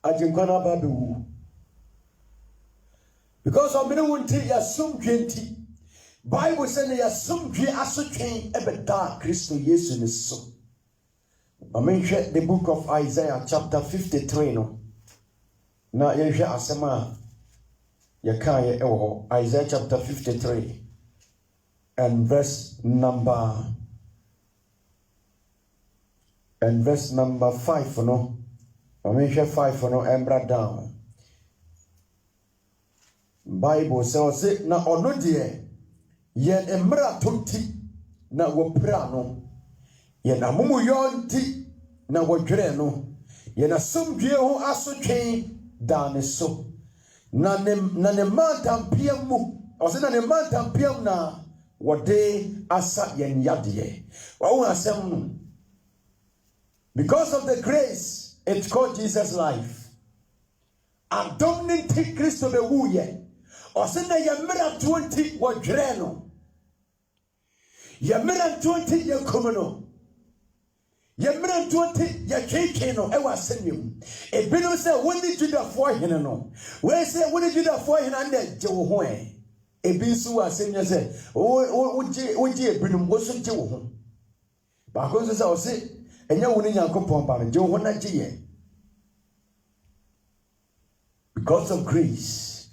a jinkana babu. Because of many won't take a sum 20. Bible says, a sum train ever dark Christo yes in his soul. I mentioned the book of Isaiah, chapter 53. No, now you hear Asama. Isaiah chapter 53 and verse number 5 no. I mention 5 no embra down. Bible says na ono de ye embra tonti na wo pra no ye na mumu yonti na wo dwere no ye na somdwe ho asotwen da ne so. Na ne mantampiam mu o se na ne mantampiam na wode asa yen yade wa asem because of the grace it called Jesus life and dominant Christo be wuye o se na yemra 20 wo dwere no yemra 20 ye komono yemra 20 ye keke no e wa senyum e binu se woni Judah for hene no we say woni Judah for hene and je wo ho Ebisu asenya say woje ebinum wo so je wo ho ba ko so say o se enya wo ni Nyankopon ba no je wo ho na je ye because of grace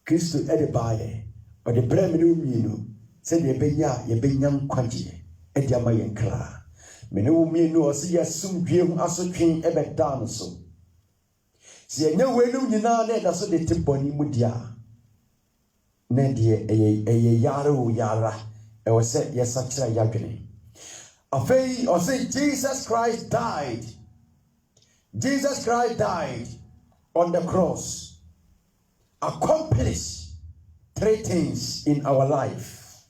Christo edibaye or the brem ni umienu say de benya ye benya nkwaje edi ama ye nkra me ne umienu o se yasum dwe hu asotwen ebeda no so se enya wenum nyina na da so de tiboni mu dia na de eye yara o yara e wo se yesakira yadwene afei o say Jesus Christ died on the cross accomplish 3 things in our life.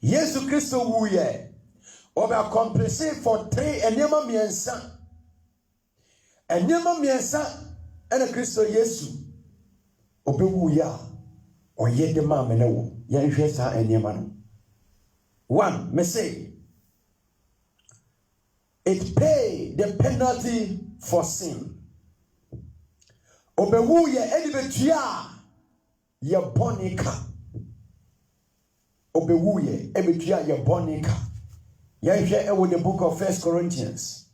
Jesus Christ wuye obe accomplish for 3 enema miensa ena Kristo Yesu obe wuya oye de ma me ne wo ye hwe sa enema no. 1 me say it pay the penalty for sin. Obewu ye eni betua ye bonika. Obewu ye ebetua ye bonika. Ye hwe e wo the book of 1 Corinthians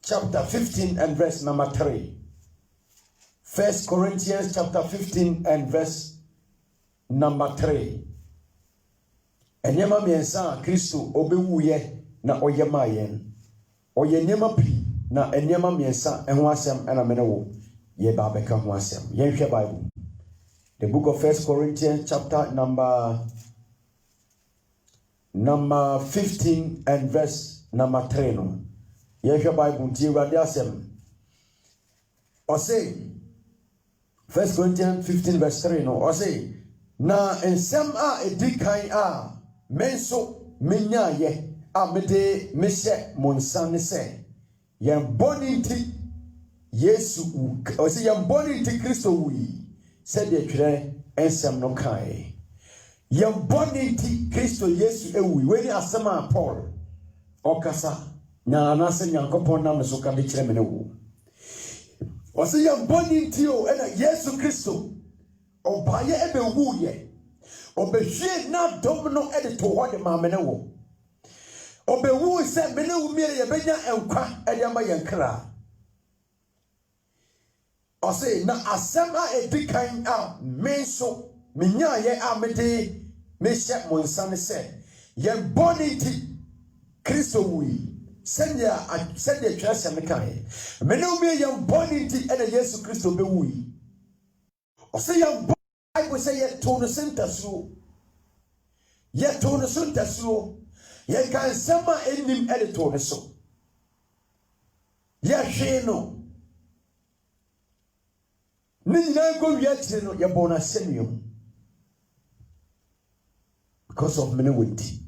chapter 15 and verse number 3. 1 Corinthians chapter 15 and verse number 3. Enyema miensa Kristo obewu ye na oyema yen. Oye nyema pi na enyema miensa eho asem ena mene wo ye ba beka ho asem. Ye hwe Bible. The book of 1 Corinthians chapter number 15 and verse number 3 no. Ye hwe Bible ti Awurade asem. O say 1 Corinthians 15 verse 3 no. O say na ensem a edikan a menso menya ye amede meshe monsane se yen boninti Yesu o se yen boninti Kristo wi se de twere ensem no kai yen boninti Kristo Yesu ewi we ni asema Paul okasa nyana se Nyankopon na so ka de kire mene wo o se yen boninti o ena Yesu Kristo obaye ebe wu ye obehwie na dom no ede to ho de ma mene wo obewu se mene umire ye benya enkwa ede ama ye nkra o se na asem a edikan a menso menya ye amede meshe monsane se ye boniti Kristo wi senya twase mekan mene umire ye boniti ede Yesu Kristo bewu o se ye Bible say ye to no sentasuo ye kan sama enim edito ne so ye hwe no ni nyina go wiatire no ye bona semio because of many wenti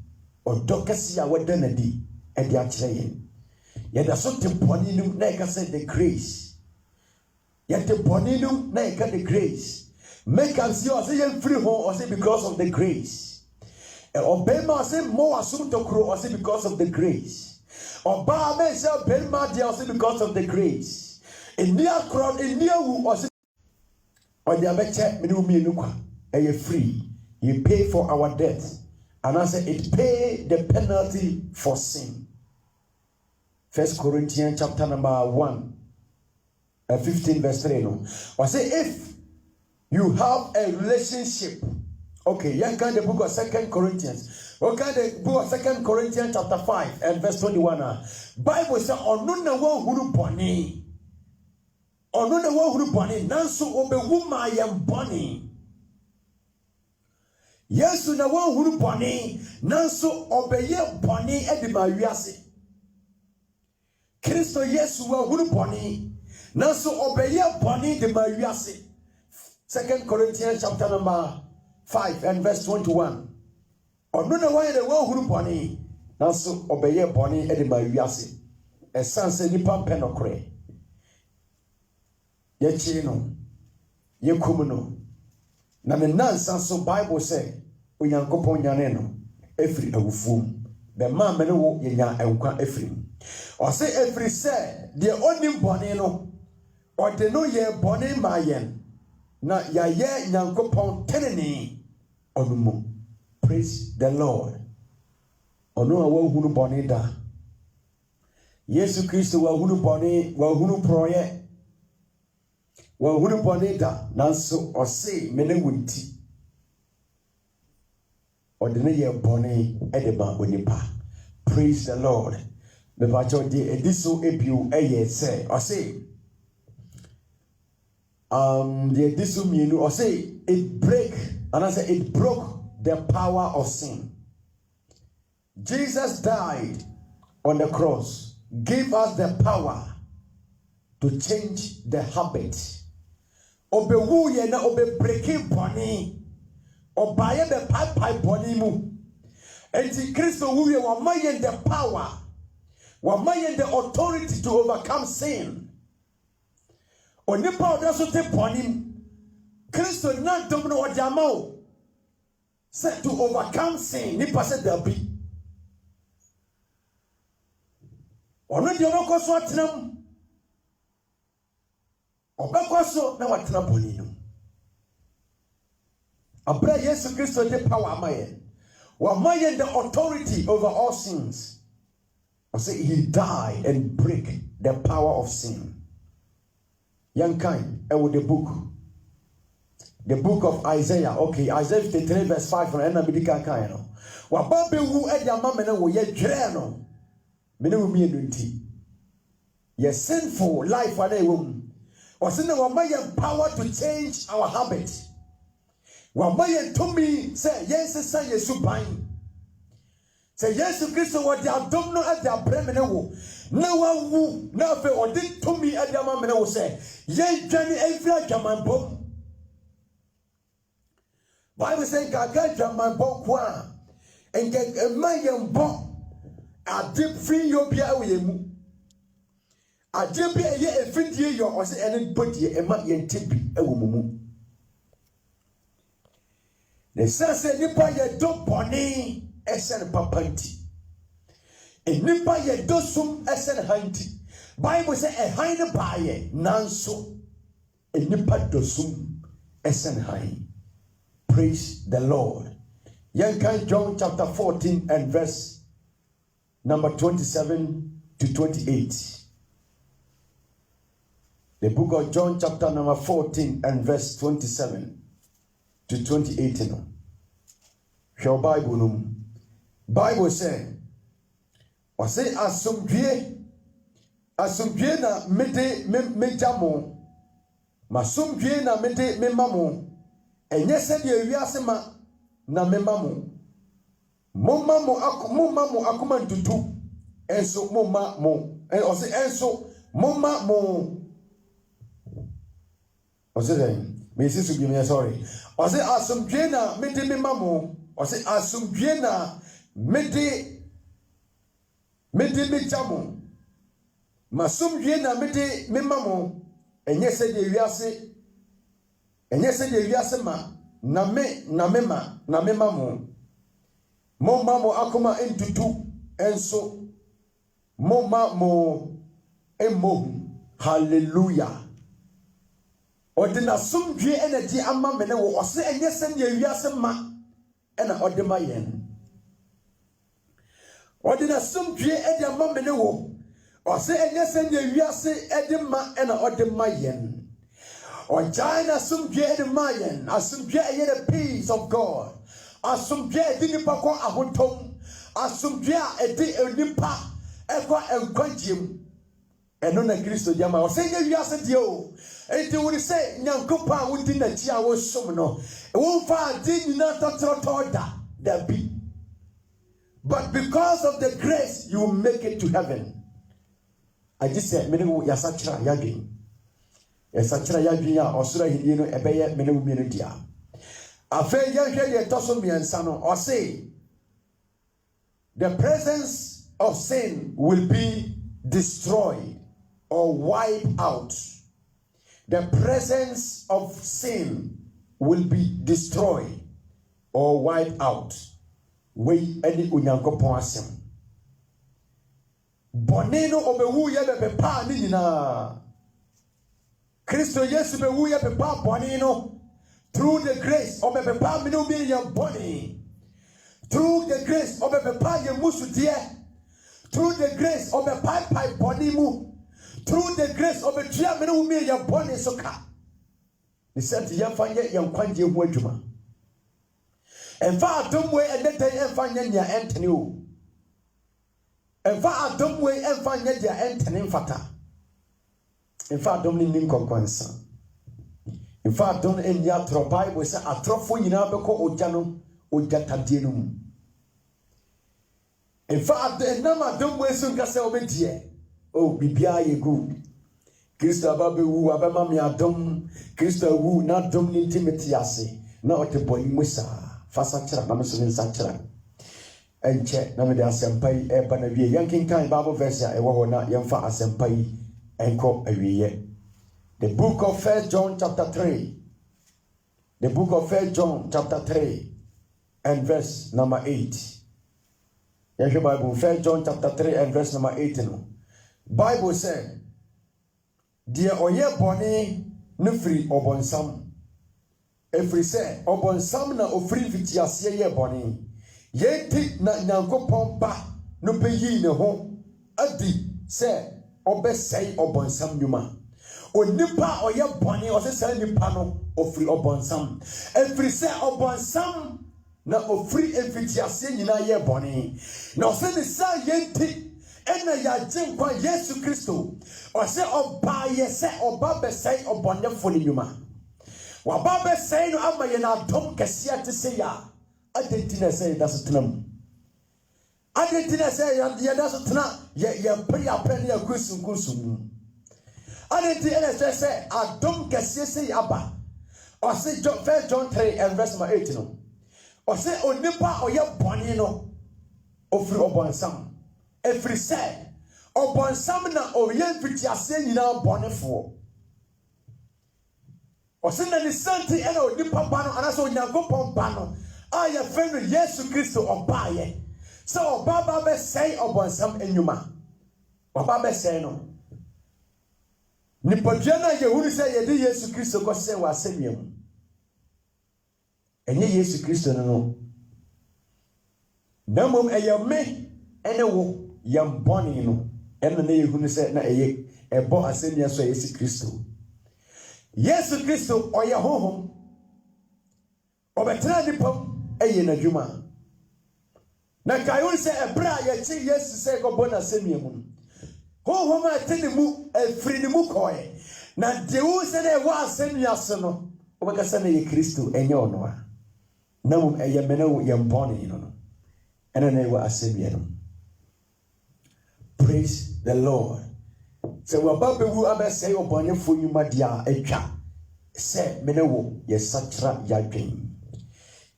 or dokasi a wadanadi e dia kire yen ye da so temponi nim na e ka say the grace ye temponi nim na e ka the grace make us see or say free home or say because of the grace. Obema say more assume to crow or say because of the grace. Oba may say Obema dia or say because of the grace. In near crowd in near who or say or the abeche me nukwa you free. You pay for our debt. And I say it pay the penalty for sin. 1 Corinthians chapter number 15 verse 3 no. Or say if you have a relationship. Okay, you can the book of 2 Corinthians. Okay, the book of 2 Corinthians chapter 5 and verse 21. Bible says, "Onu na wo huru boni, nanso obewuma yem boni." Yesu na wo huru boni, nanso obeye boni edima wiase. Kristo Yesu wo huru boni, nanso obeye boni edima wiase. 2 Corinthians chapter number 5 and verse 21. Ono na wa ye wo huru boni nanso obeye boni e de ma wiase esanse nipa penokre ye chi no ye kum no na me nansa so Bible say Onyankopon nyane no efiri awufum be ma me ne wo ye nya enkwa efiri o say efiri say de onim boni no o de no ye boni ma yen na yaye nyankopon tenene onumu. Praise the Lord. Ono a wahunu bone da. Yesu Kristo wahunu bone, wahunu proye. Wahunu bone da nanso ose mene wunti. Odene ye bone edeba onipa. Praise the Lord. Me pacho di ediso ebiu eye se ose the ediso mienu ose it broke the power of sin. Jesus died on the cross, gave us the power to change the habit. Obewu ye na obe breaking boni. Obaye be pai boni mu. Enti Kristo wu ye wa mayen the power. Wa mayen the authority to overcome sin. Onipa oda so te boni. Kristo na domino wa jamao. Set to overcome sin. Nipa se dabi. Ono di ono koso atenam. Obekwaso na watena boni no. Abra Yesu Kristo de power amaye. Wa maye the authority over all sins. I say he died and break the power of sin. Young kind, the book. The book of Isaiah. Okay, Isaiah 53 verse 5 and America kind no. Wa babe wu e dia mama na wo ye dwere no. Me ne wo mi enunti. Ye sinful life wa na e wo. Wasn't the power to change our habit. Wamaye to me say yes, say yes, subine. Say yes, Christo, what they are done at their bremen. No one who never or did to me at their mamma will say, Yea, Johnny, every German book. Bible saying, I got German book and get a million book. I did free your beer with you. I did be a year and 50 years or say anybody a man and tippy a woman. The sense that nipa ye do boni esen papanti. And nipa ye do sum esen hanti. Bible say a hine baye nanso. And nipa do sum esen hine. Praise the Lord. Yankan John chapter 14 and verse number 27 to 28. The book of John chapter number 14 and verse 27 to 28. Your Bible no. Bible say, I say asumdue na mede mejamo. Masumdue na mede memamo. Enye se de wiase ma na memamo. Momamo akoma ntutu. Enso momamo. O say enso momamo. O say me sisu bi me sorry. O say asumdue na mede memamo. O say asumdue na mede mejamo. Masumdue na mede memamo. Enye se de wiase ma na memamo. Momamo akoma entutu enso momamo emo. Hallelujah. Odina sumdue energy ama mene wo ose enye se de wiase ma ena odema yen. Odina sumdue edi ama mene wo ose enye se de wiase edi ma ena odema yen. Ojina sumdue edi ma yen. Asumdue eye the peace of God. Asumdue edi nipa kwa ahotom. Asumdue edi nipa ekwa enkwagiem. Eno na Kristo diama ose enye wiase die o. Enti we say nyankopa wudi na chi a wo som no. E won fa adi nyina totrotoda da bi. But because of the grace you will make it to heaven. I just said me no yasachira yadwin. Yasachira yadwin a osura hidie no ebeye me no mi no dia. Afa ya hwe ye toso miensa no o say the presence of sin will be destroyed or wiped out. The presence of sin will be destroyed or wiped out. We any unyankopon asem. Boneno obewu ye bebe pa ni nyina. Christo yes be wu ye pepa boni no through the grace of pepa me no be your boni. Through the grace of pepa ye musu die. Through the grace of pai boni mu. Through the grace of a tia me no be your boni soka. He said to Yafanya Yankwanje Wajuma. And far dumb way and let them find your Anthony. And far dumb way and find your Anthony Fata. In fact, don't need Ninko. In fact, don't end your Bible say a trophy in Abaco or Janum or Jatadinum. In fact, the number don't way soon can say obedient. Oh, be good. Christa babu wu abema mi adom Christa wu na dom ni intimate ase na oteboy musa fasa kira na meso nsa kira enche na me de asempai e ba na wie yankin kan Bible verse e wo ho na yemfa asempai enko awiye. The book of 1 John chapter 3. The book of 1 John chapter 3 and verse number 8. Your Bible 1 John chapter 3 and verse number 8 no. Bible said Dear oye boni nufri obonsam. Every say obonsam na ofri fitiase ye boni. Ye ti na nyankopon ba no peyi ne ho adi say obesai obonsam nyuma. Onipa oye boni osesa nipa no ofri obonsam. Every say obonsam na ofri fitiase nyina ye boni. Na ose ni sa ye ti ena ya jinkwa Yesu Kristo ose oba yese oba besai obonye foni nyuma wa ba besai no amaye na dom kese te se ya adentina se da sotenam adentina se ya da sotena ya priya pen ya kusunkusun adentina se adom kese se aba ose John 3 and verse 8 no ose onipa oye boni no ofri obonsam. Every say, upon some na oyen fitiase nyina bonefo. Osina ni santi ena odipa ba no anaso Onyankopon ba no aya fe no Yesu Kristo oba ye. So oba ba be say upon some enyuma. Oba be say no. Nipadua na ye huru say ye di Yesu Kristo ko say wa asemiam. Enye Yesu Kristo no. Namom eyame ene wo yam boni no ena na yehunu se na eye ebo asenia so Yesu Kristo. Yesu Kristo oye honhom obetra dipam eye na dwuma na kayon se ebra ye chi Yesu se ko bona asenia mu honhom a tene mu afri ni mu koe na de wo se na wa asenia so no obeka se na ye Kristo enye ono a na mum eye mena wo yam boni no ena na wa asenia no. Praise the Lord. So we babe wu abesay obonye fonyuma dia etwa se menewo ye satra yadwen.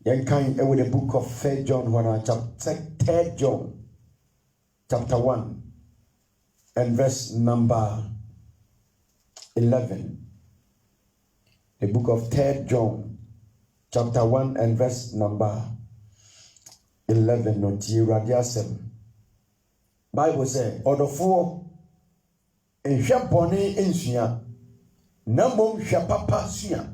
Yen kan with the book of 3 John chapter 3 John chapter 1 and verse number 11. The book of 3 John chapter 1 and verse number 11 no ti radiasem. Bible say odofo enhwe bone ensua na mom hwe papa sua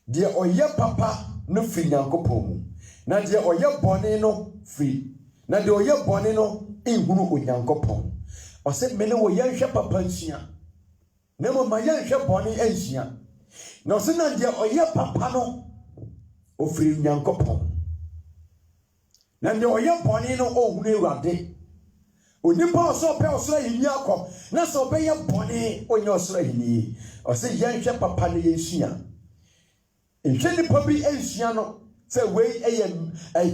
de oye papa no fi Nyankopon mu na de oye bone no fi na de oye bone no ehunu Onyankopon o se mene wo ye hwe papa nsua na mom ma ye hwe bone ensua na o se na de oye papa no o fi Nyankopon na de oye bone no ohunu Ewurade. Onipa so pe osoro hini akọ na so be ye bone onye osoro hini o se yenhwe papa ne yensua enhwe nipa bi ensua no se we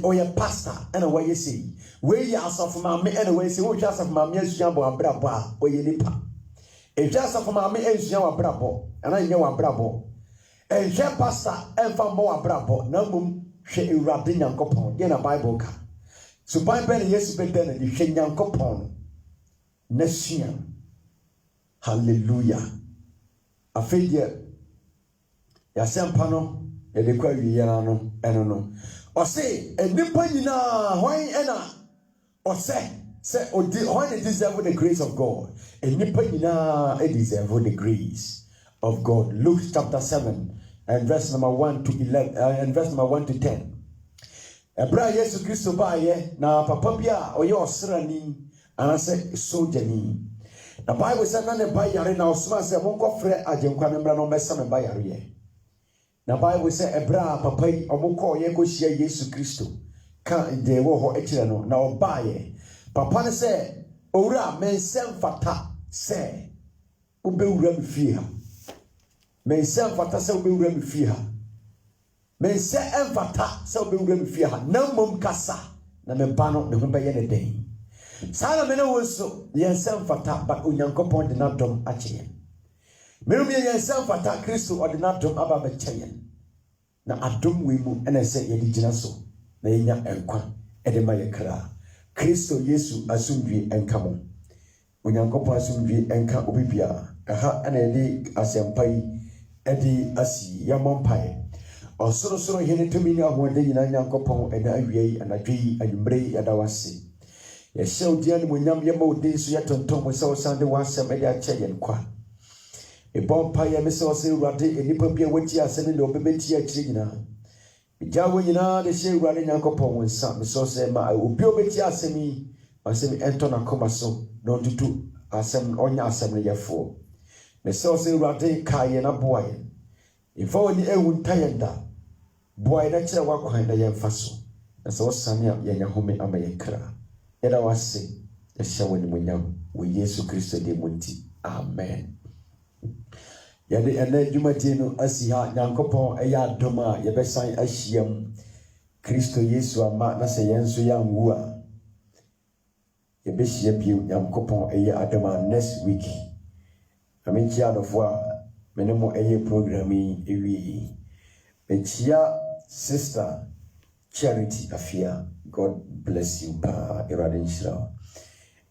oye pastor ena we say we ya asofo ma me ena we say wo hwa asofo ma me asua bo abrabo a oye nipa enhwe asofo ma me ensua wa abrabo ena nye wa abrabo enhwe pastor enfa mo wa abrabo na mum hwe Ewurade Nyankopon ye na Bible ka. So Bible Yesu beden na di hwe Nyankopon na sua. Hallelujah. Afedia ya sempa no e de kwa wiera no eno no. O se enipa nyina hwan ena o se when they deserve the grace of God. Enipa nyina e deserve the grace. of God. Luke chapter 7 and verse number 1 to 11 and verse number 1 to 10. Ebra Yesu Kristo baye na papa bia oye osrani anase sojani. Na Bible said na ne bayare na osuma se monko frɛ agenkwa membra no mesa me bayare ye. Na Bible said ebra papa yi omukɔ ye ko hia Yesu Kristo ka de wo ho ekire no na obaye. Papa ne se owura mensem fata se ubewura me fie ha. Mensem fata se ubewura me fie ha. Mense emfata se ubewura me fie ha. Na mom kasa na me ba no ne ho bɛyɛ ne den. Sana me ne wo so yensem fata but Onyankopɔn de na dom akye. Merum yensem fata Kristo ɔde na dom aba bɛkyɛ. Na adom we mu ene se ye di gina so na yenya enkwa ede ma ye kra. Kristo Yesu asumdwe enka mo. Onyankopɔn asumdwe enka obibia. Aha ana edi asempa yi edi asi yamompai. Osoro hene tumi ni ahode nyina Nyankopɔn ena awiei anadwi anwumre yadawase. Ye hyɛ odian mo nyam ye ma odi so yetonton mo sɛ osande wasɛm ede akyɛ ye nkwa. Ebon pa ye me sɛ ɔsɛ Awurade enipa bia wati asɛm ne obebeti akyire nyina. Bigya wo nyina de hyɛ Awurade Nyankopɔn wo nsa me sɛ ɔsɛ ma obi obeti asɛm yi asɛm ento na koma so na ontutu asɛm onya asɛm ne yɛfo. Me sɛ ɔsɛ Awurade ka ye na boa ye. Ifa woni ewu ntayenda boy na kyerɛ wakwan na yɛmfa so na sɛ wɔsane a yɛnya home ama yɛkra yɛda wase yɛhyɛ wɔ nimonyam wɔ Yesu Kristo de mu nti amen. Yɛde ɛnɛ dwumadie no asi ha Nyankopɔn ɛyɛ adom a yɛbɛsan ahyiam Kristo Yesu ama na sɛ yɛn nso yɛanwu a yɛbɛhyia bio Nyankopɔn ɛyɛ adom a next week amenkyia adɔfo a mene mo ɛyɛ program yi ewie Echia Sister Charity Afia, God bless you, Pa Iradin Shira.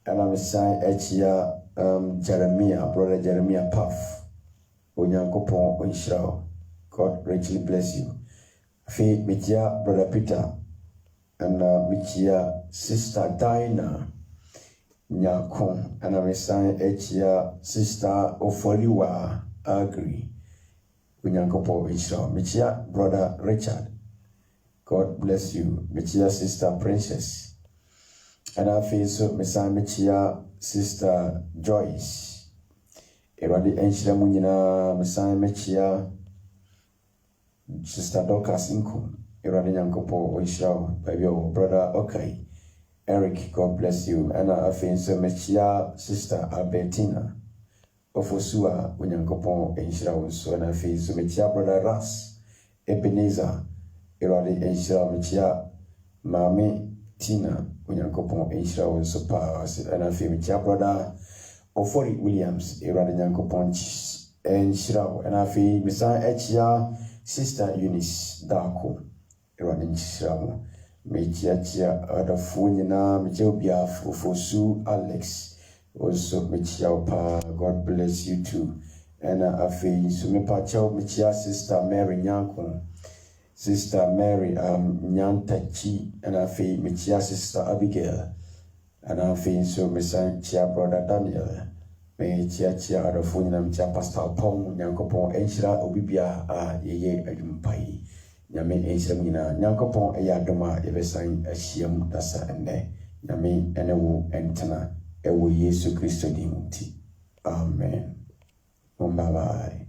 And I'm saying Echia Jeremiah, brother Jeremiah Puff, Onyankopon Onshira. God richly bless you. Afi Mitia brother Peter and Mitia Sister Dinah Nyakon. And I'm saying Echia Sister Oforiwa Agri. Unyankopo Ishra. Michia brother Richard. God bless you. Michia sister Princess. And I feel so Michia sister Joyce. Eradi Enshira Munina Michia sister Dorcas Inkum. Eradi Nyankopo Ishra. Baby brother Okay. Eric, God bless you. And I feel so Michia sister Albertina. Ofosua Unyankopon Enshira Wonso na fi so metia brother Ras Ebenezer Erade Enshira metia Mami Tina Unyankopon Enshira Wonso pa na fi metia brother Ofori Williams Erade Nyankopon Enshira na fi misa echia sister Eunice Dako Erade Enshira metia chia adafu nyina metia obia Ofosu Alex also Michia Pa, God bless you too. And I feel so me pacha Michia sister Mary Nyanko, sister Mary Nyantachi, and I feel Michia sister Abigail, and I feel so Miss Chia brother Daniel. May Chia out of Funam Chia Pastor Pong Nyankopon Enshira Obibia ye Adumpai. Yame Enshamina Nyankopon Eyadoma Evesign Ashiam Dasa and ne Yame Enewu Entana. Ewo Yesu Kristo di muti. Amen. Bye bye.